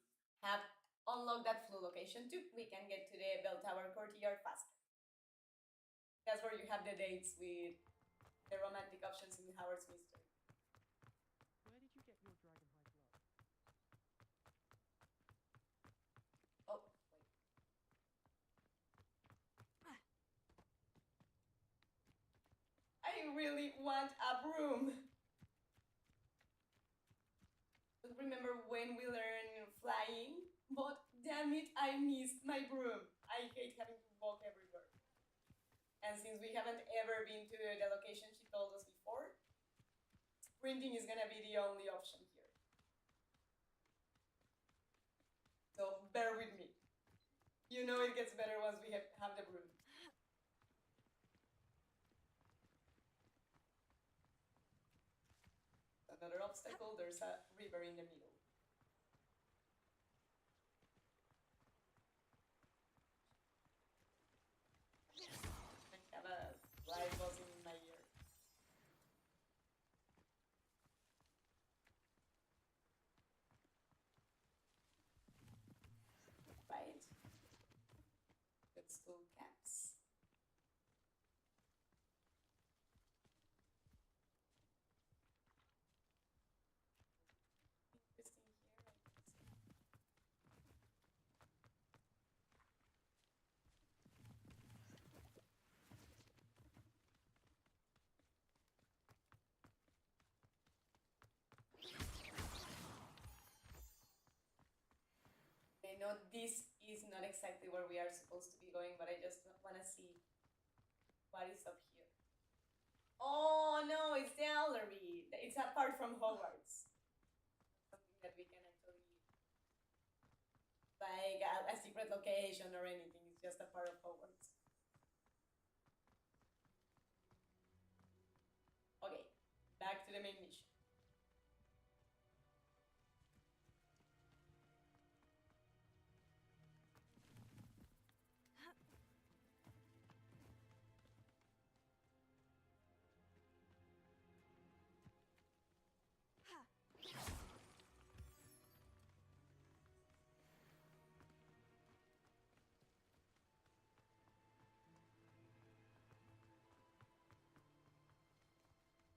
have unlocked that flu location too. We can get to the Bell Tower Courtyard faster. That's where you have the dates with the romantic options in Howard's Mystery. Where did you get your dragonhide glove? Oh, wait. I really want a broom. Don't remember when we learned flying, but damn it, I missed my broom. I hate having to walk everywhere. And since we haven't ever been to the location she told us before, sprinting is gonna be the only option here. So bear with me. You know it gets better once we have the broom. Another obstacle, there's a river in the middle. I have a fly buzzing in my ear. tool caps. Interesting here, I can see. I know this is not exactly where we are supposed to be going, but I just want to see what is up here. Oh no, it's the gallery. It's apart from Hogwarts. Something that we can actually, like a secret location or anything. It's just a part of Hogwarts. Okay, back to the main mission.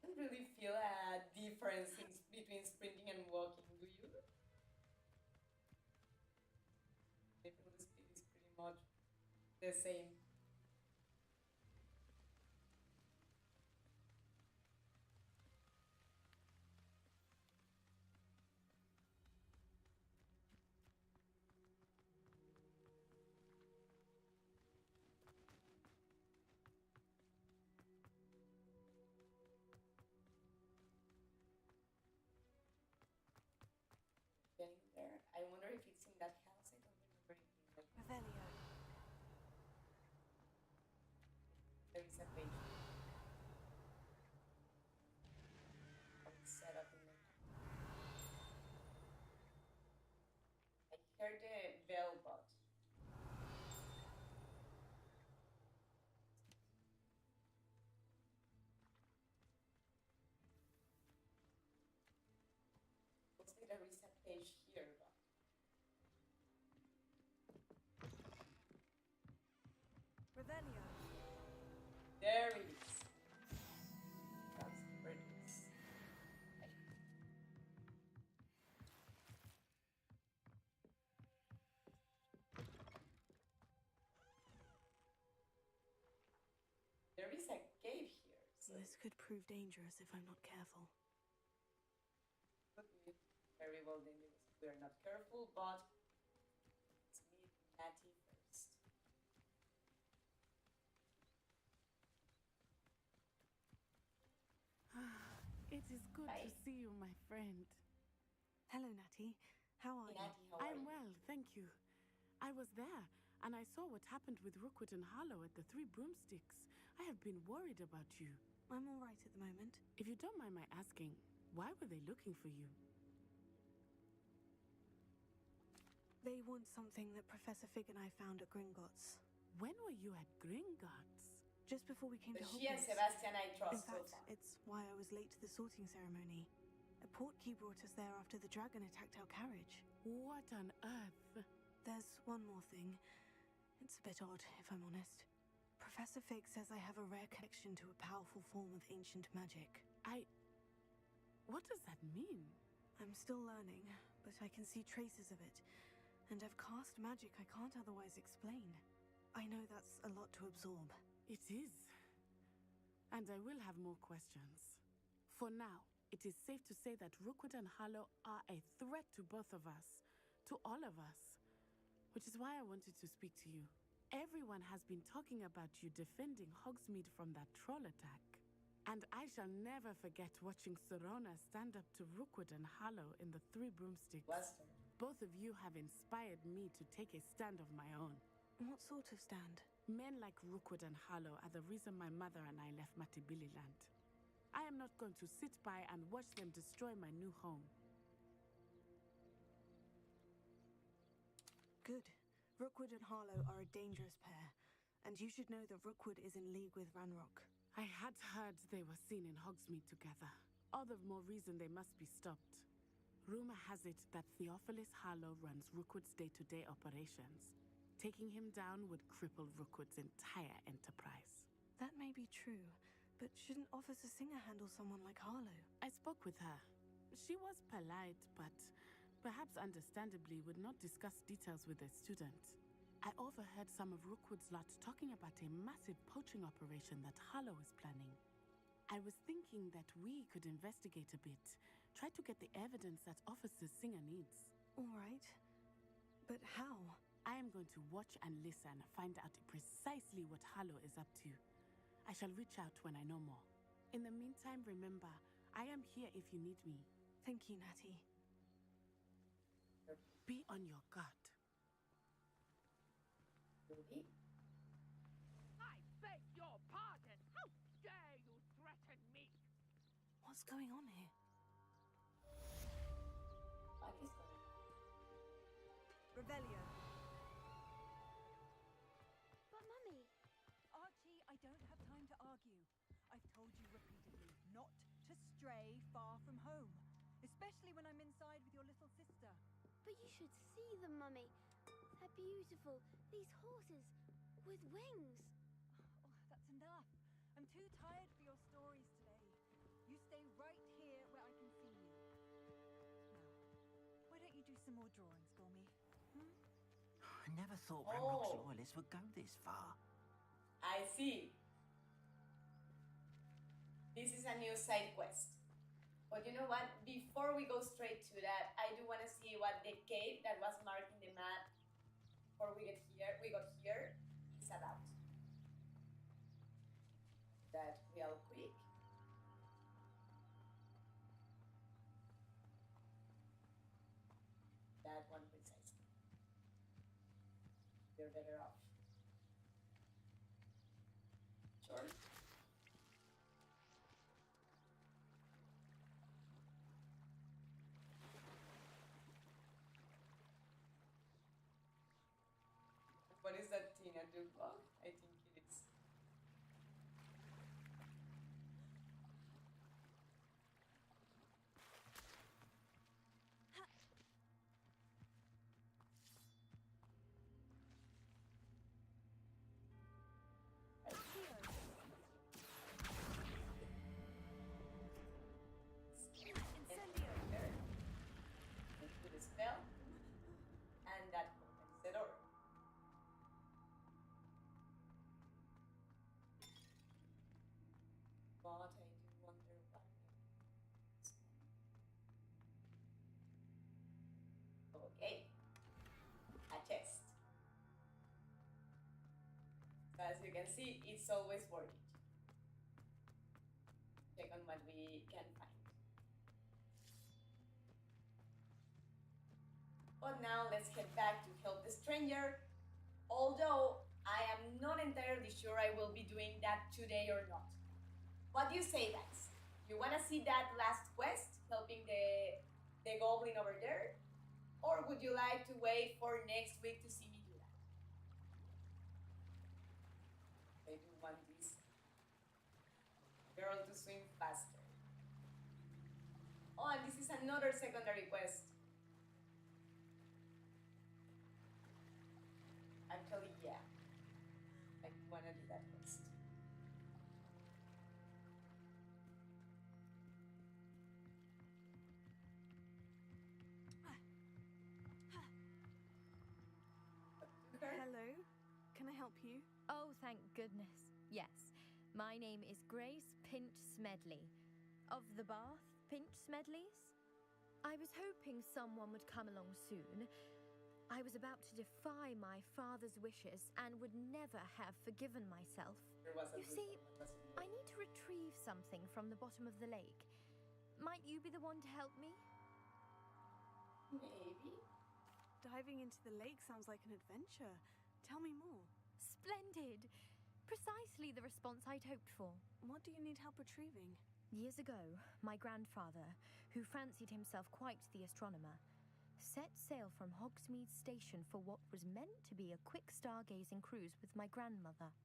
I don't really feel a difference between sprinting and walking, do you? I feel the speed is pretty much the same. Getting there. I wonder if it's in that house. I don't remember it being like Revelio. there is a page. Set up in the I heard the bell bot. Looks like there is a page here, but Revelio. there it is. That's where it is. There is a cave here, so This could prove dangerous if I'm not careful. could be very well dangerous if we are not careful, but let's meet Natty first. It is good to see you, my friend. Hello, Natty. How are you? Natty, how are I'm you? well, thank you. I was there, and I saw what happened with Rookwood and Harlow at the Three Broomsticks. I have been worried about you. I'm all right at the moment. If you don't mind my asking, why were they looking for you? They want something that Professor Fig and I found at Gringotts. When were you at Gringotts? Just before we came to She and Hogwarts. Sebastian I In trust so fact, far. it's why I was late to the sorting ceremony. A portkey brought us there after the dragon attacked our carriage. What on earth? There's one more thing. It's a bit odd, if I'm honest. Professor Fig says I have a rare connection to a powerful form of ancient magic. What does that mean? I'm still learning, but I can see traces of it. And I've cast magic I can't otherwise explain. I know that's a lot to absorb. It is. And I will have more questions. For now, it is safe to say that Rookwood and Harlow are a threat to both of us. To all of us. Which is why I wanted to speak to you. Everyone has been talking about you defending Hogsmeade from that troll attack. And I shall never forget watching Serona stand up to Rookwood and Harlow in the Three Broomsticks. Both of you have inspired me to take a stand of my own. What sort of stand? Men like Rookwood and Harlow are the reason my mother and I left Matibililand. I am not going to sit by and watch them destroy my new home. Good. Rookwood and Harlow are a dangerous pair, and you should know that Rookwood is in league with Ranrock. I had heard they were seen in Hogsmeade together. All the more reason they must be stopped. Rumor has it that Theophilus Harlow runs Rookwood's day-to-day operations. Taking him down would cripple Rookwood's entire enterprise. That may be true, but shouldn't Officer Singer handle someone like Harlow? I spoke with her. She was polite, but perhaps understandably would not discuss details with a student. I overheard some of Rookwood's lot talking about a massive poaching operation that Harlow is planning. I was thinking that we could investigate a bit, try to get the evidence that Officer Singer needs. All right. But how? I am going to watch and listen, find out precisely what Harlow is up to. I shall reach out when I know more. In the meantime, remember, I am here if you need me. Thank you, Natty. Be on your guard. Ruby? I beg your pardon! How dare you threaten me? What's going on here? What is going on? Revelio. But Mummy... Archie, I don't have time to argue. I've told you repeatedly not to stray far from home. Especially when I'm inside with your little sister. But you should see them, Mummy. They're beautiful. These horses with wings. Oh, that's enough. I'm too tired for your stories today. You stay right here where I can see you. Now, why don't you do some more drawings for me? I never thought Ranrock's loyalists would go this far. I see. This is a new side quest. But you know what? Before we go straight to that, I do want to see what the cave that was marked in the map before we got here is about. That real quick. That one precisely. You're better off. Sure. What is that Tina Duplo? I think it is. Put a spell, and that opens the door. But I do wonder why. Okay, a chest. So as you can see, it's always worth it. Check on what we can find. But now let's head back to help the stranger. Although I am not entirely sure I will be doing that today or not. What do you say, guys? You want to see that last quest, helping the goblin over there? Or would you like to wait for next week to see me do that? I do want this girl to swim faster. Oh, and this is another secondary quest. Actually, yeah. I want to do that quest. Hello, can I help you? Oh, thank goodness. Yes, my name is Grace Pinch Smedley, of the Bath Pinch Smedleys. I was hoping someone would come along soon. I was about to defy my father's wishes and would never have forgiven myself. You see, I need to retrieve something from the bottom of the lake. Might you be the one to help me? Maybe. Diving into the lake sounds like an adventure. Tell me more. Splendid! Precisely the response I'd hoped for. What do you need help retrieving? Years ago, my grandfather, who fancied himself quite the astronomer, set sail from Hogsmeade Station for what was meant to be a quick stargazing cruise with my grandmother.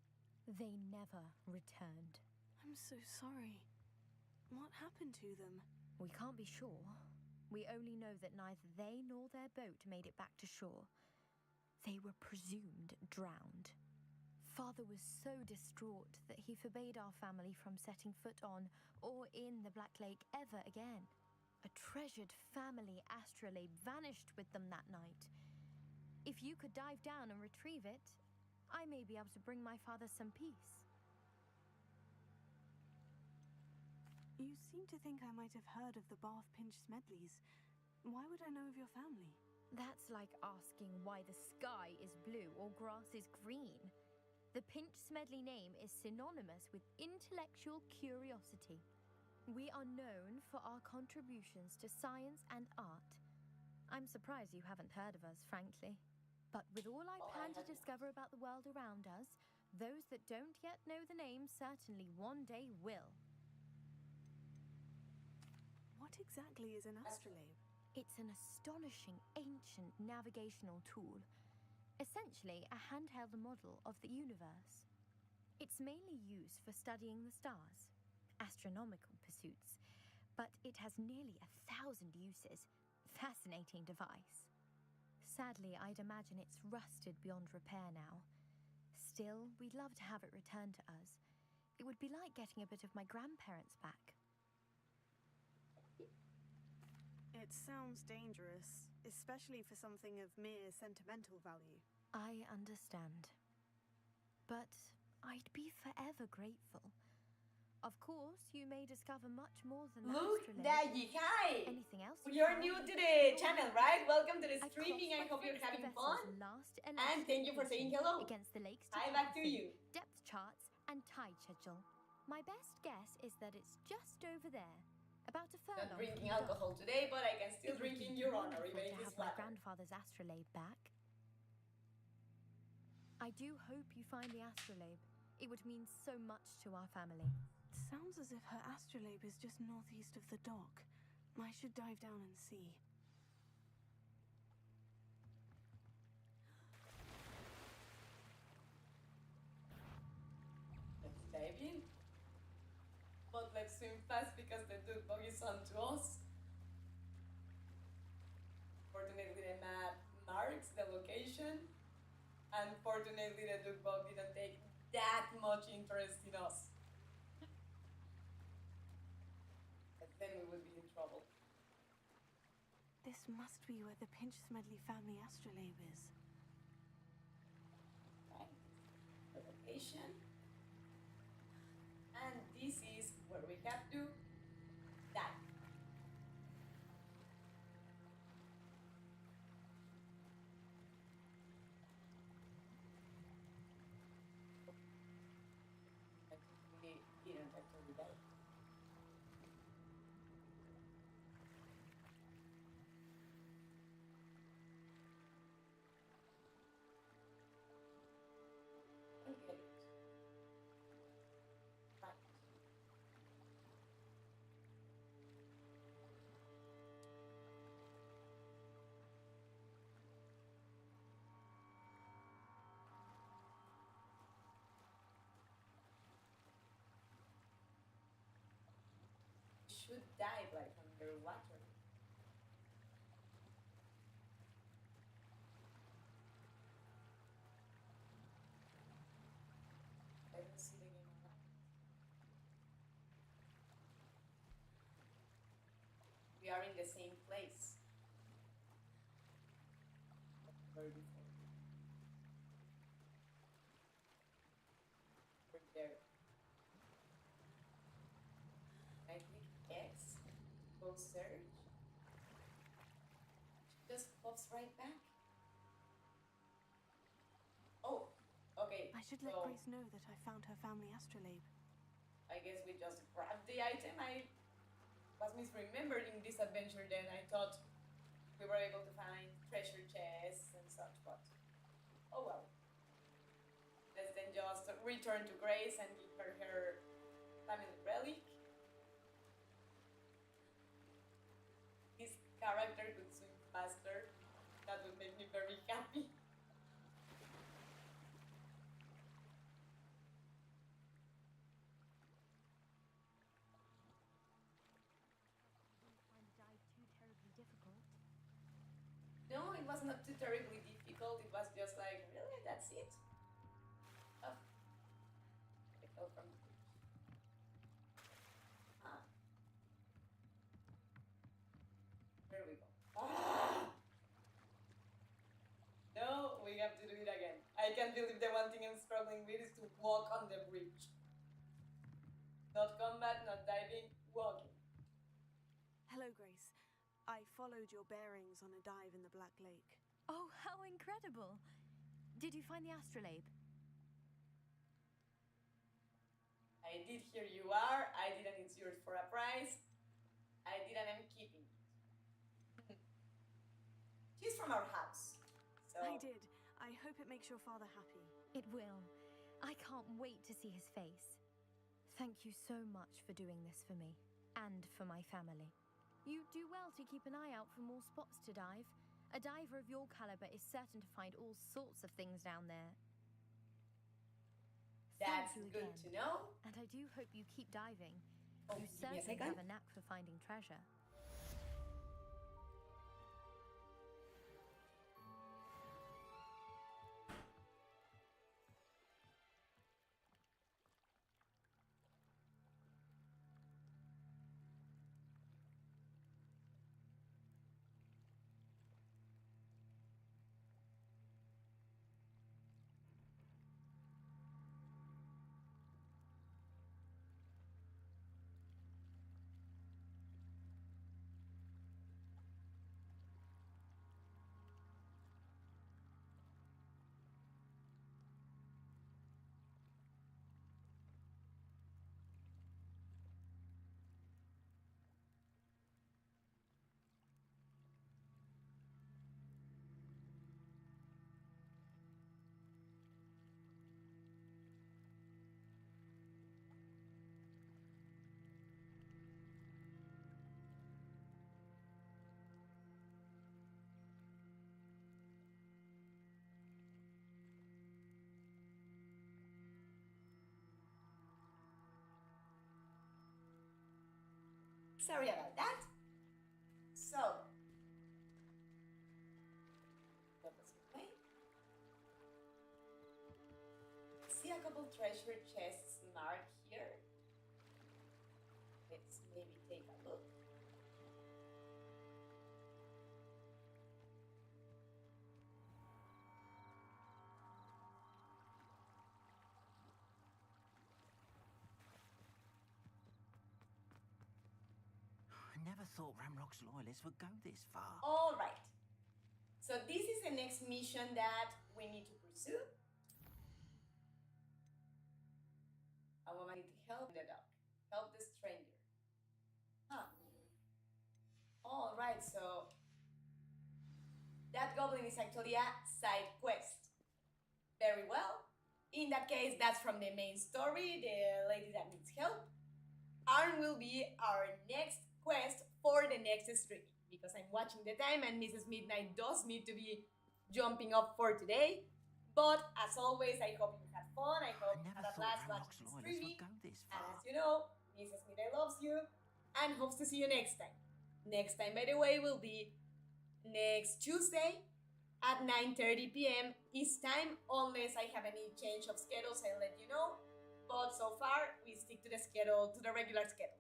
They never returned. I'm so sorry. What happened to them? We can't be sure. We only know that neither they nor their boat made it back to shore. They were presumed drowned. Father was so distraught that he forbade our family from setting foot on or in the Black Lake ever again. A treasured family astrolabe vanished with them that night. If you could dive down and retrieve it, I may be able to bring my father some peace. You seem to think I might have heard of the Bath Pinch Smedleys. Why would I know of your family? That's like asking why the sky is blue or grass is green. The Pinch Smedley name is synonymous with intellectual curiosity. We are known for our contributions to science and art. I'm surprised you haven't heard of us, frankly. But with all I plan to discover about the world around us, those that don't yet know the name certainly one day will. What exactly is an astrolabe? It's an astonishing ancient navigational tool. Essentially, a handheld model of the universe. It's mainly used for studying the stars, astronomical pursuits, but it has nearly 1,000 uses. Fascinating device. Sadly, I'd imagine it's rusted beyond repair now. Still, we'd love to have it returned to us. It would be like getting a bit of my grandparents back. It sounds dangerous, especially for something of mere sentimental value. I understand. But I'd be forever grateful. Of course, you may discover much more than the Look, astrolabe. Daddy, hi! Anything else? You're new to the channel, right? Welcome to the streaming. I hope you're having fun. And thank you for saying hello. Against the lake's Hi, back to you. Depth charts and tide schedule. My best guess is that it's just over there. About a furlong. Not drinking alcohol today, but I can still drink in your honor, even if to it's have my water. grandfather's astrolabe back. I do hope you find the astrolabe. It would mean so much to our family. Sounds as if her astrolabe is just northeast of the dock. I should dive down and see. Let's dive in. But let's swim fast because the dude bug is on to us. Fortunately, the map marks the location. And fortunately, the dude bug didn't take that much interest in us. But then we would be in trouble. This must be where the Pinch Smedley family astrolabe is. Right. The location. And this is where we have to dive. We didn't actually dive. Okay. Right. Should dive like underwater. I don't see the game on that. We are in the same place. Where before? We're there. I click X, go search. Just pops right back. Oh, okay. I should let Grace know that I found her family astrolabe. I guess we just grabbed the item. I was misremembering this adventure then. I thought we were able to find treasure chests and such, but oh well. Let's then just return to Grace and give her her family relic. This character could swim faster. That would make me very happy. Find the dive too terribly difficult. No, it was not too terribly difficult. It was just like have to do it again. I can't believe the one thing I'm struggling with is to walk on the bridge. Not combat, not diving, walking. Hello, Grace. I followed your bearings on a dive in the Black Lake. Oh, how incredible! Did you find the astrolabe? I did hear you are. I did, and it's yours for a prize. I did, and I'm keeping it. She's from our house. So I did. I hope it makes your father happy. It will. I can't wait to see his face. Thank you so much for doing this for me, and for my family. You do well to keep an eye out for more spots to dive. A diver of your caliber is certain to find all sorts of things down there. That's Thank you good again. to know. And I do hope you keep diving. Oh, You give me a certainly second. have a knack for finding treasure. Sorry about that. So, what was it play? I see a couple treasure chests marked here. Let's maybe take a look. I never thought Ramrock's loyalists would go this far. All right. So this is the next mission that we need to pursue. A woman needs help in the dark. Help the stranger. Huh. All right, so that goblin is actually a side quest. Very well. In that case, that's from the main story, the lady that needs help. Arn will be our next quest for the next stream, because I'm watching the time and Mrs. Midnight does need to be jumping up for today. But as always, I hope you had fun. I hope you had a blast watching the streaming. And as you know, Mrs. Midnight loves you and hopes to see you next time. Next time, by the way, will be next Tuesday at 9:30 p.m. East time. Unless I have any change of schedules, I'll let you know. But so far, we stick to the schedule, to the regular schedule.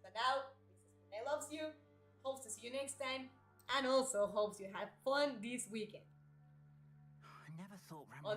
So now, Mrs. Midnight loves you, hopes to see you next time, and also hopes you had fun this weekend. I never thought Ramrock